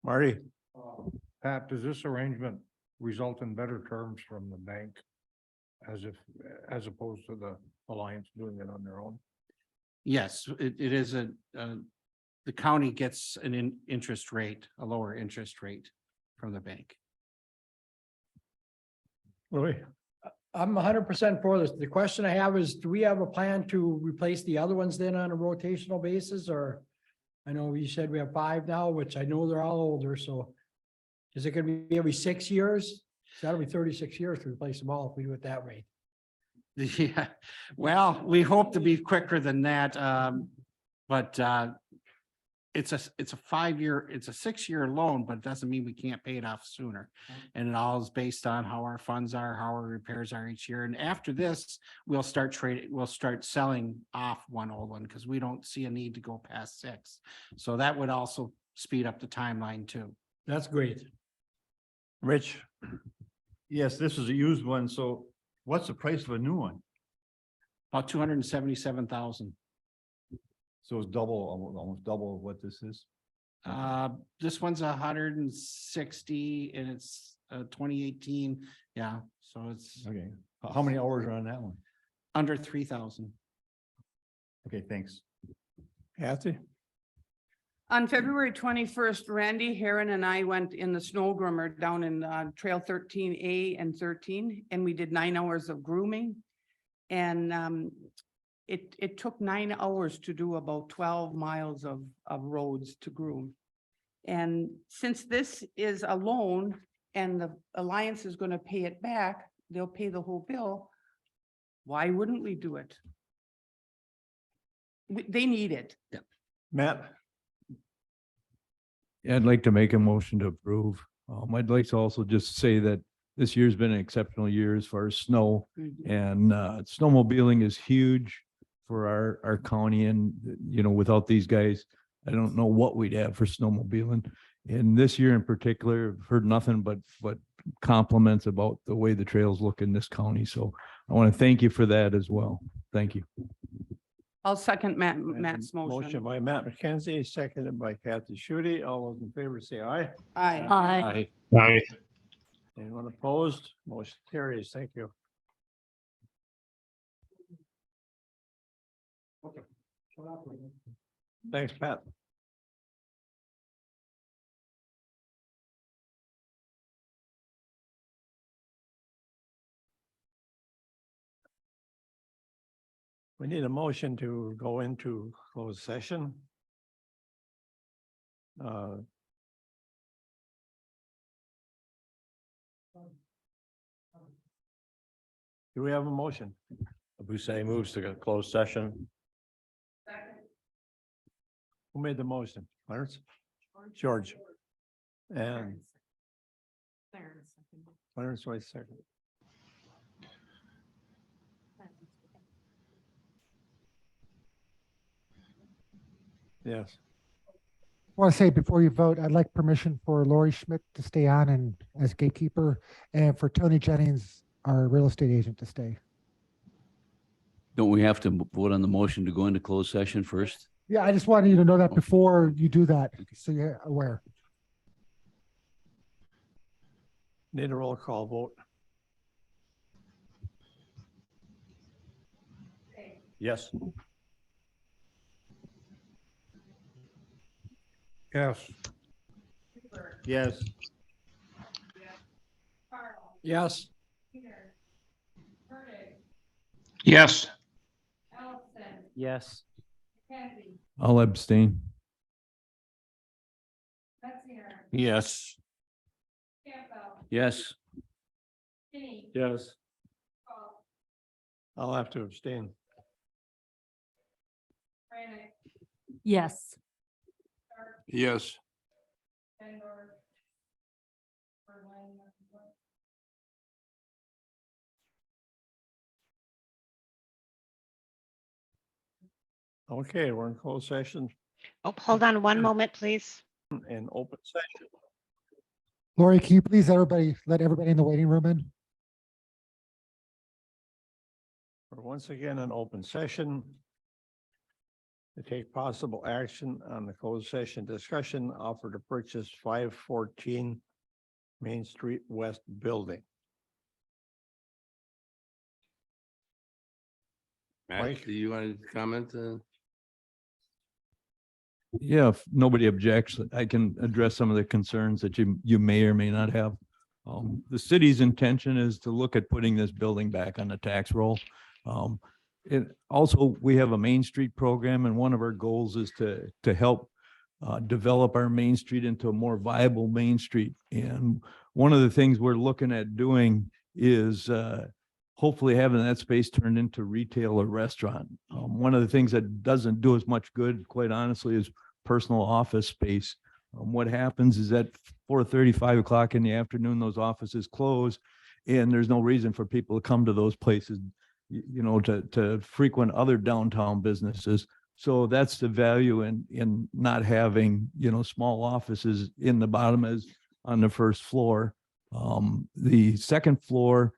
Marty, Pat, does this arrangement result in better terms from the bank as opposed to the Alliance doing it on their own? Yes, it is the county gets an interest rate, a lower interest rate from the bank. Louis, I'm 100% for this. The question I have is, do we have a plan to replace the other ones then on a rotational basis, or? I know you said we have 5 now, which I know they're all older, so. Is it gonna be every 6 years? So that'll be 36 years to replace them all if we do it that way. Yeah, well, we hope to be quicker than that. But it's a 5-year, it's a 6-year loan, but it doesn't mean we can't pay it off sooner. And it all is based on how our funds are, how our repairs are each year. And after this, we'll start selling off one old one because we don't see a need to go past 6. So that would also speed up the timeline too. That's great. Rich, Yes, this is a used one, so what's the price of a new one? About 277,000. So it's double, almost double of what this is? This one's 160 and it's 2018. Yeah, so it's Okay, how many hours are on that one? under 3,000. Okay, thanks. Kathy, On February 21st, Randy, Heron and I went in the snow groomer down in Trail 13A and 13, and we did 9 hours of grooming. And it took 9 hours to do about 12 miles of roads to groom. And since this is a loan and the Alliance is going to pay it back, they'll pay the whole bill. Why wouldn't we do it? They need it. Matt, Yeah, I'd like to make a motion to approve. I'd like to also just say that this year's been an exceptional year as far as snow, and snowmobiling is huge for our county, and without these guys, I don't know what we'd have for snowmobiling. And this year in particular, I've heard nothing but compliments about the way the trails look in this county. So I want to thank you for that as well. Thank you. I'll second Matt's motion. motion by Matt McKenzie, seconded by Kathy Schutte. All those in favor say aye. Aye. Aye. Anyone opposed? Motion carries. Thank you. Thanks, Pat. We need a motion to go into closed session. Do we have a motion? Abusay moves to a closed session. Who made the motion? Clarence? George. And Clarence, wait a second. Yes. Want to say before you vote, I'd like permission for Lori Schmidt to stay on and as gatekeeper, and for Tony Jennings, our real estate agent, to stay. Don't we have to vote on the motion to go into closed session first? Yeah, I just wanted you to know that before you do that, so you're aware. Need a roll call vote. Yes. Yes. Yes. Yes. Yes. Yes. I'll abstain. Yes. Yes. Yes. I'll have to abstain. Yes. Yes. Okay, we're in closed session Oh, hold on one moment, please. and open session. Lori, can you please let everybody in the waiting room in? We're once again in open session to take possible action on the closed session discussion, offer to purchase 514 Main Street West building. Mike? Do you want to comment? Yeah, if nobody objects, I can address some of the concerns that you may or may not have. The city's intention is to look at putting this building back on the tax roll. Also, we have a Main Street program, and one of our goals is to help develop our Main Street into a more viable Main Street. And one of the things we're looking at doing is hopefully having that space turned into retail or restaurant. One of the things that doesn't do as much good, quite honestly, is personal office space. What happens is at 4:30, 5 o'clock in the afternoon, those offices close, and there's no reason for people to come to those places, to frequent other downtown businesses. So that's the value in not having, small offices in the bottom as on the first floor. The second floor,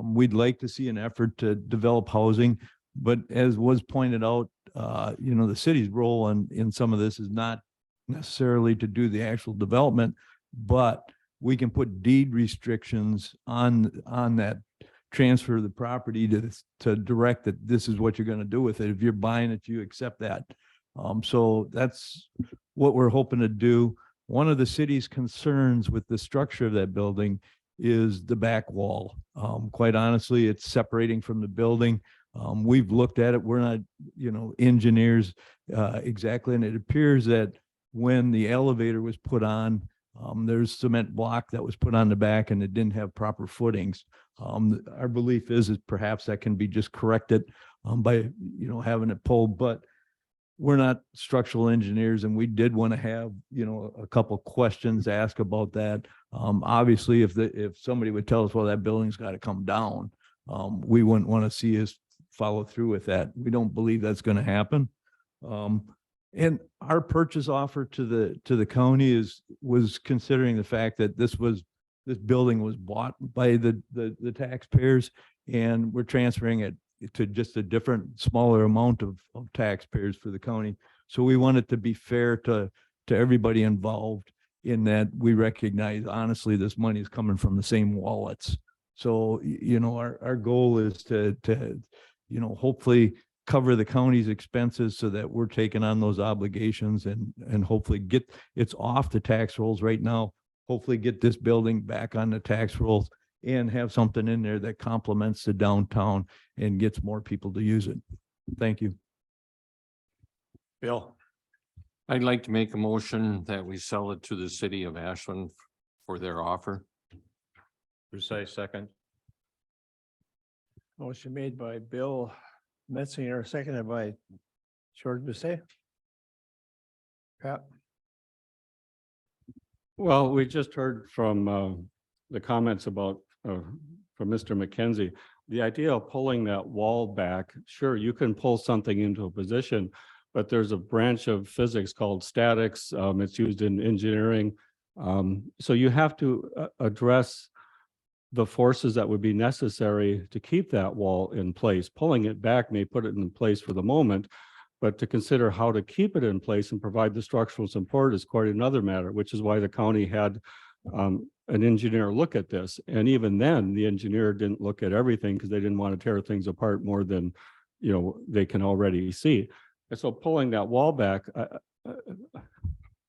we'd like to see an effort to develop housing, but as was pointed out, the city's role in some of this is not necessarily to do the actual development, but we can put deed restrictions on that transfer of the property to direct that this is what you're going to do with it. If you're buying it, you accept that. So that's what we're hoping to do. One of the city's concerns with the structure of that building is the back wall. Quite honestly, it's separating from the building. We've looked at it. We're not, engineers exactly. And it appears that when the elevator was put on, there's cement block that was put on the back and it didn't have proper footings. Our belief is perhaps that can be just corrected by, having it pulled, but we're not structural engineers, and we did want to have, a couple questions asked about that. Obviously, if somebody would tell us, well, that building's got to come down, we wouldn't want to see us follow through with that. We don't believe that's going to happen. And our purchase offer to the county was considering the fact that this building was bought by the taxpayers, and we're transferring it to just a different, smaller amount of taxpayers for the county. So we want it to be fair to everybody involved, in that we recognize, honestly, this money is coming from the same wallets. So, our goal is to hopefully cover the county's expenses so that we're taking on those obligations and hopefully it's off the tax rolls right now. Hopefully get this building back on the tax rolls and have something in there that complements the downtown and gets more people to use it. Thank you. Bill? I'd like to make a motion that we sell it to the city of Ashland for their offer. Say second. Motion made by Bill Metzinger, seconded by George Bisset. Pat? Well, we just heard from the comments about from Mr. McKenzie. The idea of pulling that wall back, sure, you can pull something into a position, but there's a branch of physics called statics. It's used in engineering. So you have to address the forces that would be necessary to keep that wall in place. Pulling it back may put it in place for the moment, but to consider how to keep it in place and provide the structural support is quite another matter, which is why the county had an engineer look at this. And even then, the engineer didn't look at everything because they didn't want to tear things apart more than, you know, they can already see. And so pulling that wall back,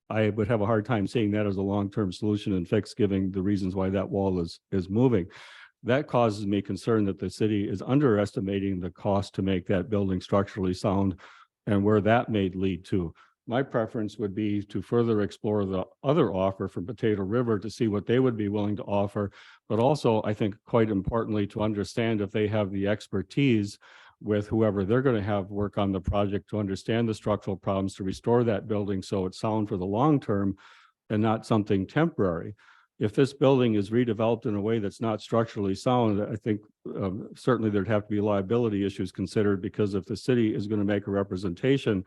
I would have a hard time seeing that as a long-term solution and fix, giving the reasons why that wall is moving. That causes me concern that the city is underestimating the cost to make that building structurally sound and where that may lead to. My preference would be to further explore the other offer from Potato River to see what they would be willing to offer, but also I think quite importantly to understand if they have the expertise with whoever they're going to have work on the project to understand the structural problems to restore that building so it's sound for the long term and not something temporary. If this building is redeveloped in a way that's not structurally sound, I think certainly there'd have to be liability issues considered, because if the city is going to make a representation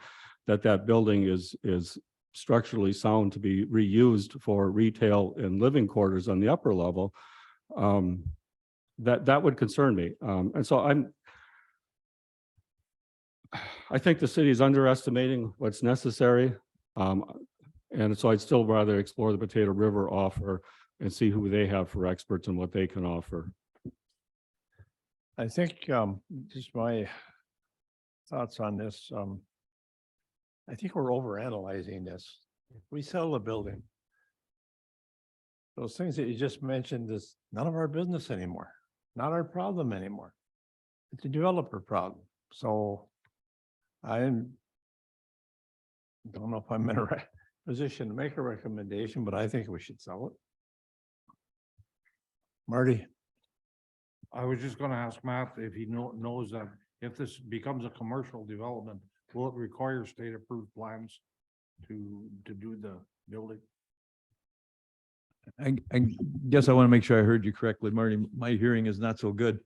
that that building is structurally sound to be reused for retail and living quarters on the upper level, that would concern me. And so I think the city is underestimating what's necessary. And so I'd still rather explore the Potato River offer and see who they have for experts and what they can offer. I think just my thoughts on this. I think we're overanalyzing this. If we sell the building, those things that you just mentioned is none of our business anymore, not our problem anymore. It's a developer problem. So I don't know if I'm in a position to make a recommendation, but I think we should sell it. Marty? I was just gonna ask Matt if he knows that if this becomes a commercial development, will it require state approved plans to do the building? I guess I want to make sure I heard you correctly, Marty. My hearing is not so good.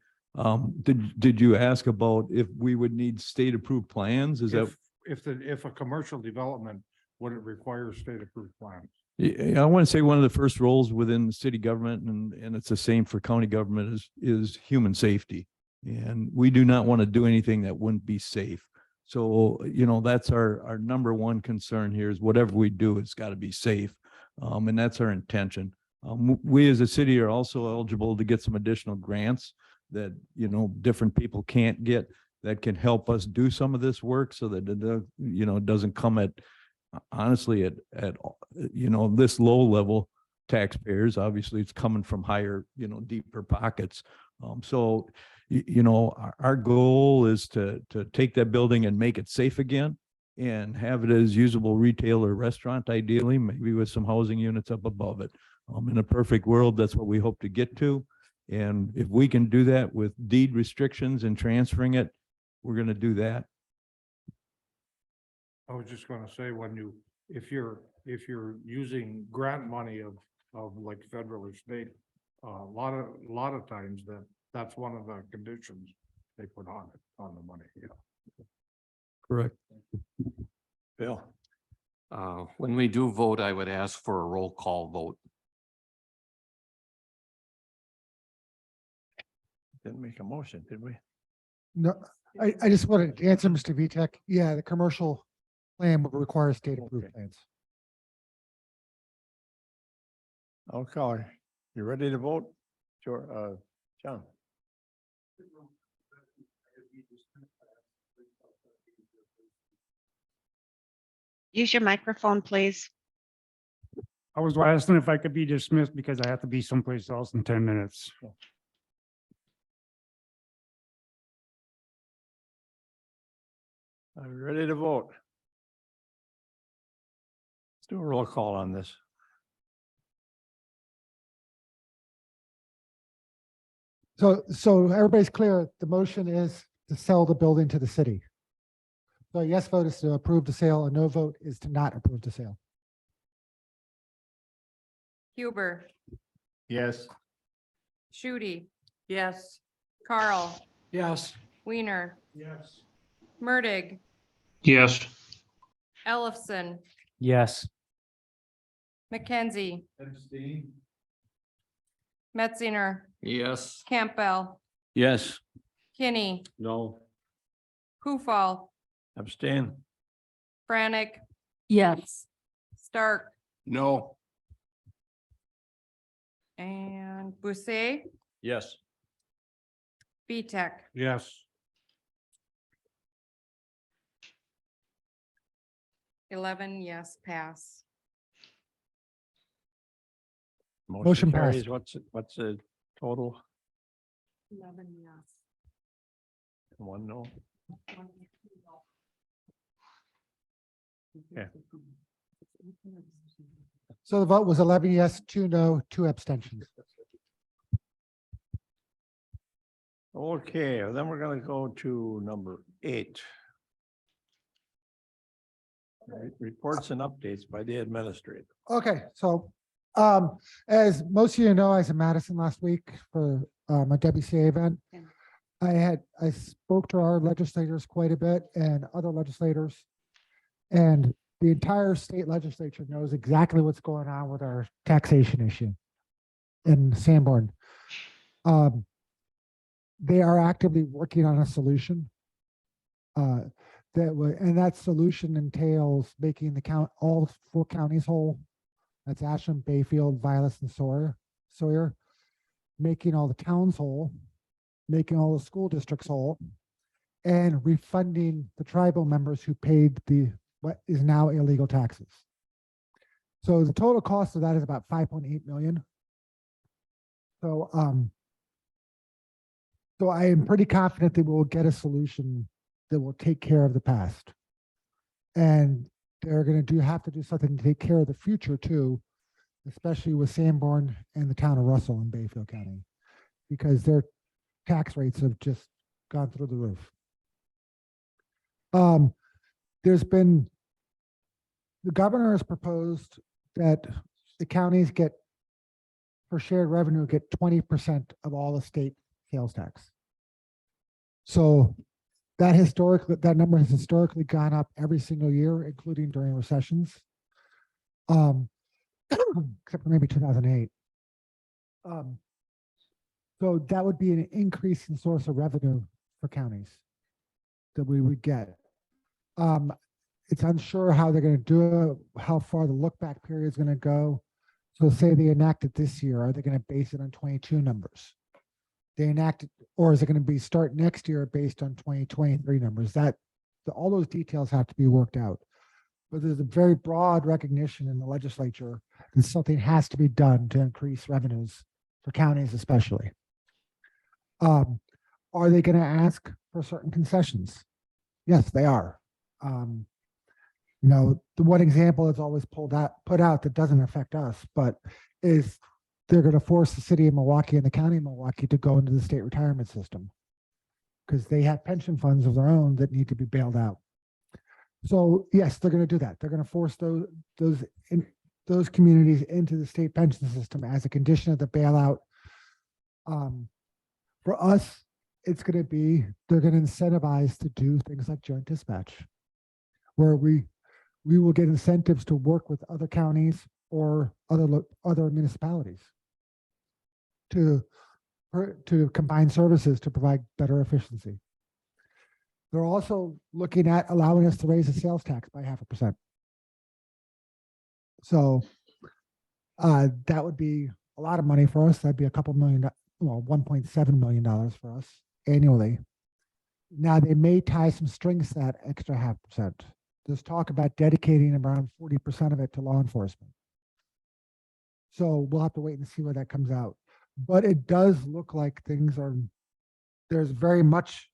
Did you ask about if we would need state approved plans? Is that? If a commercial development, would it require state approved plans? I want to say one of the first roles within the city government, and it's the same for county government, is human safety. And we do not want to do anything that wouldn't be safe. So, you know, that's our number one concern here is whatever we do, it's got to be safe. And that's our intention. We as a city are also eligible to get some additional grants that, you know, different people can't get, that can help us do some of this work so that it, you know, doesn't come at, honestly, at you know, this low level taxpayers. Obviously it's coming from higher, you know, deeper pockets. So, you know, our goal is to take that building and make it safe again and have it as usable retail or restaurant, ideally, maybe with some housing units up above it. In a perfect world, that's what we hope to get to. And if we can do that with deed restrictions and transferring it, we're going to do that. I was just gonna say, if you're using grant money of like federal or state, a lot of times that's one of the conditions they put on it, on the money, yeah. Correct. Bill? When we do vote, I would ask for a roll call vote. Didn't make a motion, did we? No, I just wanted to answer Mr. Vitek. Yeah, the commercial plan would require state approved plans. Okay, you ready to vote? Sure, John? Use your microphone, please. I was asking if I could be dismissed because I have to be someplace else in 10 minutes. Are you ready to vote? Let's do a roll call on this. So everybody's clear, the motion is to sell the building to the city. So a yes vote is to approve the sale, a no vote is to not approve the sale. Huber, Yes. Shooty, Yes. Carl, Yes. Weiner, Yes. Murdig, Yes. Ellefson, Yes. McKenzie, Metzinger, Yes. Campbell, Yes. Kinney, No. Hufall, Abstain. Frantic, Yes. Stark, No. and Busse, Yes. Vitek. Yes. 11 yes, pass. Motion carries. passed. What's the total? 11 yes. One no. Yeah. So the vote was 11 yes, 2 no, 2 abstentions. Okay, then we're gonna go to number 8. Reports and updates by the administrator. Okay, so as most of you know, I was in Madison last week for my WCA event. I spoke to our legislators quite a bit and other legislators. And the entire state legislature knows exactly what's going on with our taxation issue in Sanborn. They are actively working on a solution. And that solution entails making the all 4 counties whole. That's Ashland, Bayfield, Vilas, and Sawyer, making all the towns whole, making all the school districts whole, and refunding the tribal members who paid what is now illegal taxes. So the total cost of that is about 5.8 million. So so I am pretty confident that we'll get a solution that will take care of the past. And they're going to have to do something to take care of the future too, especially with Sanborn and the town of Russell in Bayfield County, because their tax rates have just gone through the roof. The governor has proposed that the counties for shared revenue, get 20% of all the state sales tax. So that number has historically gone up every single year, including during recessions, except for maybe 2008. So that would be an increase in source of revenue for counties that we would get. It's unsure how they're going to do it, how far the look back period is going to go. So say they enact it this year, are they going to base it on 22 numbers? They enact it, or is it going to start next year based on 2023 numbers? All those details have to be worked out. But there's a very broad recognition in the legislature that something has to be done to increase revenues for counties especially. Are they going to ask for certain concessions? Yes, they are. The one example that's always put out that doesn't affect us, but is they're going to force the city of Milwaukee and the county of Milwaukee to go into the state retirement system because they have pension funds of their own that need to be bailed out. So yes, they're going to do that. They're going to force those communities into the state pension system as a condition of the bailout. For us, it's going to be, they're going to incentivize to do things like joint dispatch, where we will get incentives to work with other counties or other municipalities to combine services to provide better efficiency. They're also looking at allowing us to raise the sales tax by 0.5%. So that would be a lot of money for us. That'd be a couple million, well, $1.7 million for us annually. Now they may tie some strings to that extra 0.5%. There's talk about dedicating around 40% of it to law enforcement. So we'll have to wait and see where that comes out. But it does look like there's very much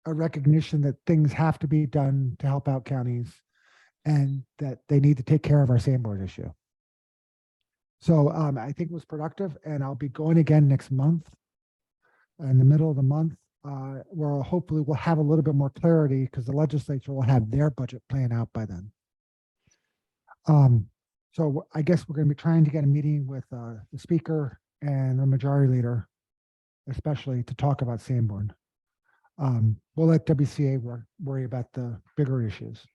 a recognition that things have to be done to help out counties and that they need to take care of our Sanborn issue. So I think it was productive, and I'll be going again next month, in the middle of the month, where hopefully we'll have a little bit more clarity because the legislature will have their budget plan out by then. So I guess we're going to be trying to get a meeting with the speaker and the majority leader, especially to talk about Sanborn. We'll let WCA worry about the bigger issues.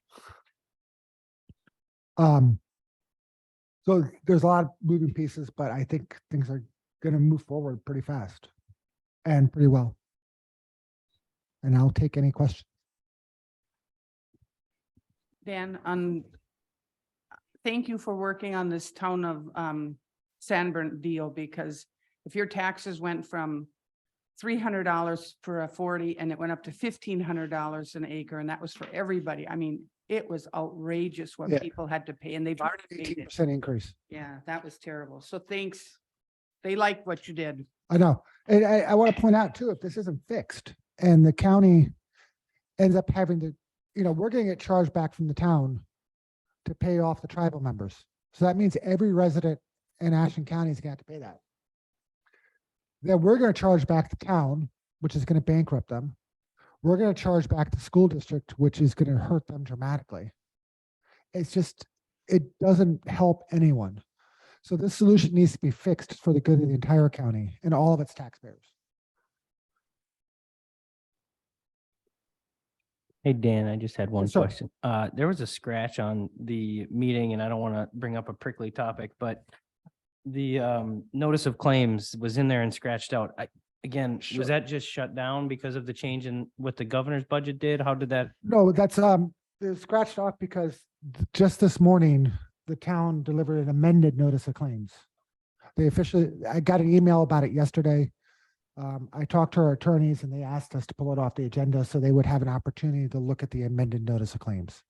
So there's a lot of moving pieces, but I think things are going to move forward pretty fast and pretty well. And I'll take any questions. Dan, thank you for working on this town of Sanborn deal, because if your taxes went from $300 for a 40 and it went up to $1,500 an acre, and that was for everybody. I mean, it was outrageous what Yeah. people had to pay, and they've already paid it. 18% increase. Yeah, that was terrible. So thanks. They liked what you did. I know. And I want to point out too, if this isn't fixed and the county ends up having to, we're going to get charged back from the town to pay off the tribal members. So that means every resident in Ashland County is going to have to pay that. Then we're going to charge back the town, which is going to bankrupt them. We're going to charge back the school district, which is going to hurt them dramatically. It's just, it doesn't help anyone. So this solution needs to be fixed for the good of the entire county and all of its taxpayers. Hey, Dan, I just had one Yes, sir. question. There was a scratch on the meeting, and I don't want to bring up a prickly topic, but the notice of claims was in there and scratched out. Again, Sure. was that just shut down because of the change in what the governor's budget did? How did that? No, that's they're scratched off because just this morning, the town delivered an amended notice of claims. I got an email about it yesterday. I talked to our attorneys and they asked us to pull it off the agenda so they would have an opportunity to look at the amended notice of claims.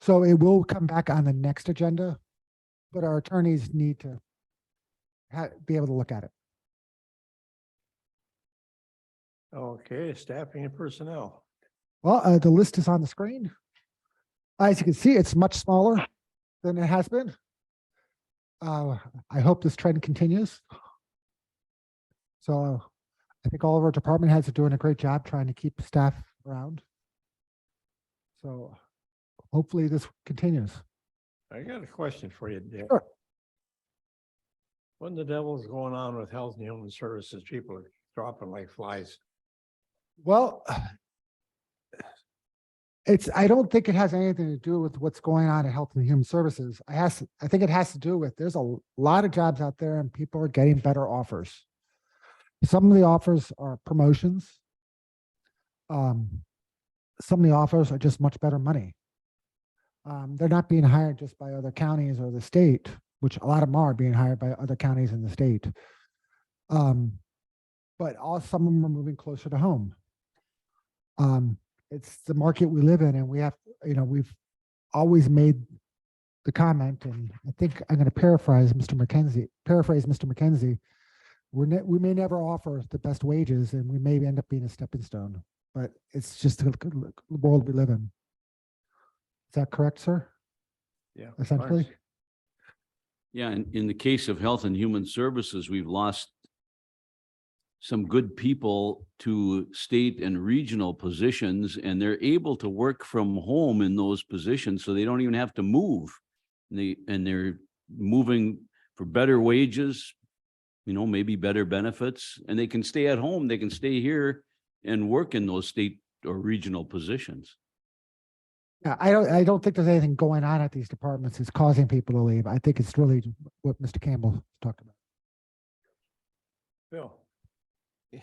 So it will come back on the next agenda, but our attorneys need to be able to look at it. Okay, staffing and personnel. Well, the list is on the screen. As you can see, it's much smaller than it has been. I hope this trend continues. So I think all of our department heads are doing a great job trying to keep staff around. So hopefully this continues. I got a question for you, Dick. Sure. What the devil is going on with Health and Human Services? People are dropping like flies. Well, I don't think it has anything to do with what's going on in Health and Human Services. I think it has to do with there's a lot of jobs out there and people are getting better offers. Some of the offers are promotions. Some of the offers are just much better money. They're not being hired just by other counties or the state, which a lot of them are being hired by other counties in the state. But some of them are moving closer to home. It's the market we live in, and we have, we've always made the comment, and I think I'm going to paraphrase Mr. McKenzie. We may never offer the best wages, and we may end up being a stepping stone, but it's just the world we live in. Is that correct, sir? Yeah. Essentially. Yeah, and in the case of Health and Human Services, we've lost some good people to state and regional positions, and they're able to work from home in those positions, so they don't even have to move. And they're moving for better wages, maybe better benefits, and they can stay at home. They can stay here and work in those state or regional positions. Yeah, I don't think there's anything going on at these departments that's causing people to leave. I think it's really what Mr. Campbell talked about. Bill.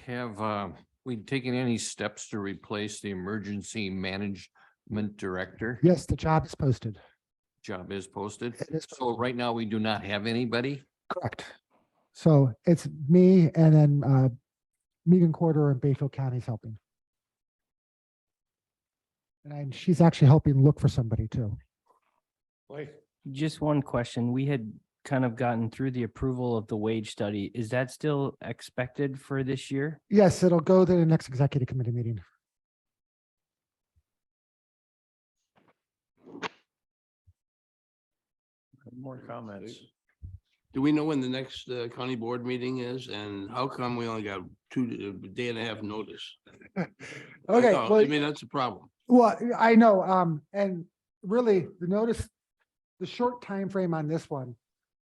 Have we taken any steps to replace the emergency management director? Yes, the job is posted. Job is posted. It is So right now we do not have anybody. Correct. So it's me and then Megan Corder and Bayfield County's helping. And she's actually helping look for somebody too. Blake. Just one question. We had kind of gotten through the approval of the wage study. Is that still expected for this year? Yes, it'll go to the next executive committee meeting. More comments? Do we know when the next county board meeting is, and how come we only got a day and a half notice? Okay, I well, mean, that's a problem. well, I know, and really the short time frame on this one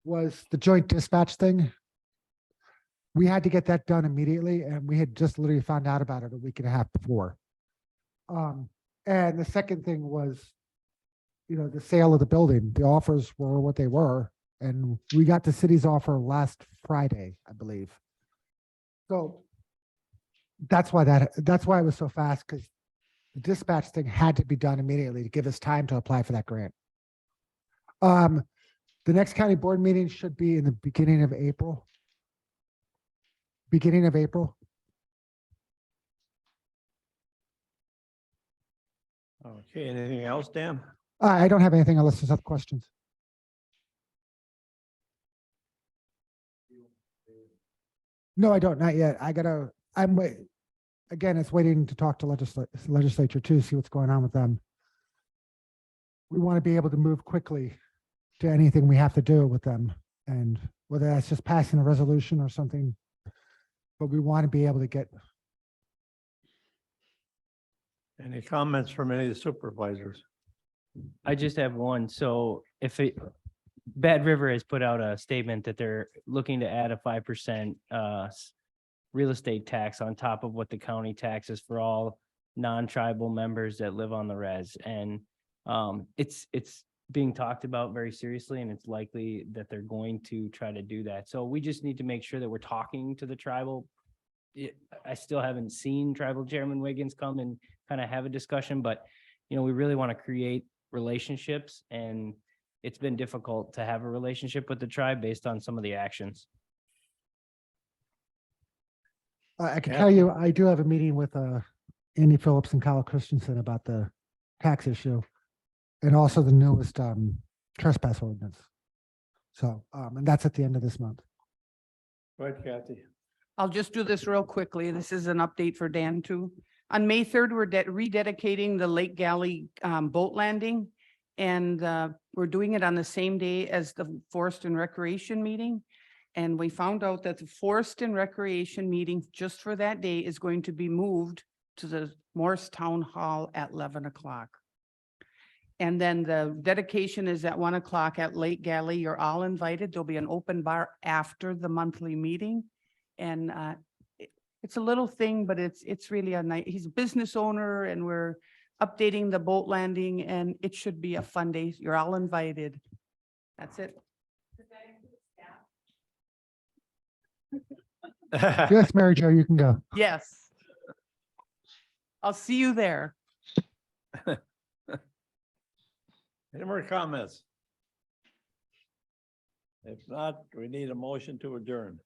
was the joint dispatch thing. We had to get that done immediately, and we had just literally found out about it a week and a half before. And the second thing was the sale of the building. The offers were what they were. And we got the city's offer last Friday, I believe. So that's why it was so fast, because the dispatch thing had to be done immediately to give us time to apply for that grant. The next county board meeting should be in the beginning of April. Beginning of April. Okay, anything else, Dan? I don't have anything unless there's other questions. No, I don't, not yet. Again, it's waiting to talk to legislature too, see what's going on with them. We want to be able to move quickly to anything we have to do with them, and whether that's just passing a resolution or something, but we want to be able to get. Any comments from any of the supervisors? I just have one. So Bad River has put out a statement that they're looking to add a 5% real estate tax on top of what the county taxes for all non-tribal members that live on the res. And it's being talked about very seriously, and it's likely that they're going to try to do that. So we just need to make sure that we're talking to the tribal. I still haven't seen Tribal Chairman Wiggins come and kind of have a discussion, but we really want to create relationships, and it's been difficult to have a relationship with the tribe based on some of the actions. I can tell you, I do have a meeting with Andy Phillips and Kyle Christensen about the tax issue, and also the newest trespass ordinance. So, and that's at the end of this month. Go ahead, Kathy. I'll just do this real quickly. This is an update for Dan too. On May 3rd, we're rededicating the Lake Galley boat landing. And we're doing it on the same day as the Forest and Recreation meeting. And we found out that the Forest and Recreation meeting just for that day is going to be moved to the Morris Town Hall at 11 o'clock. And then the dedication is at 1 o'clock at Lake Galley. You're all invited. There'll be an open bar after the monthly meeting. And it's a little thing, but it's really a nice, he's a business owner, and we're updating the boat landing, and it should be a fun day. You're all invited. That's it. Yes, Mary Jo, you can go. Yes. I'll see you there. Any more comments? If not, we need a motion to adjourn.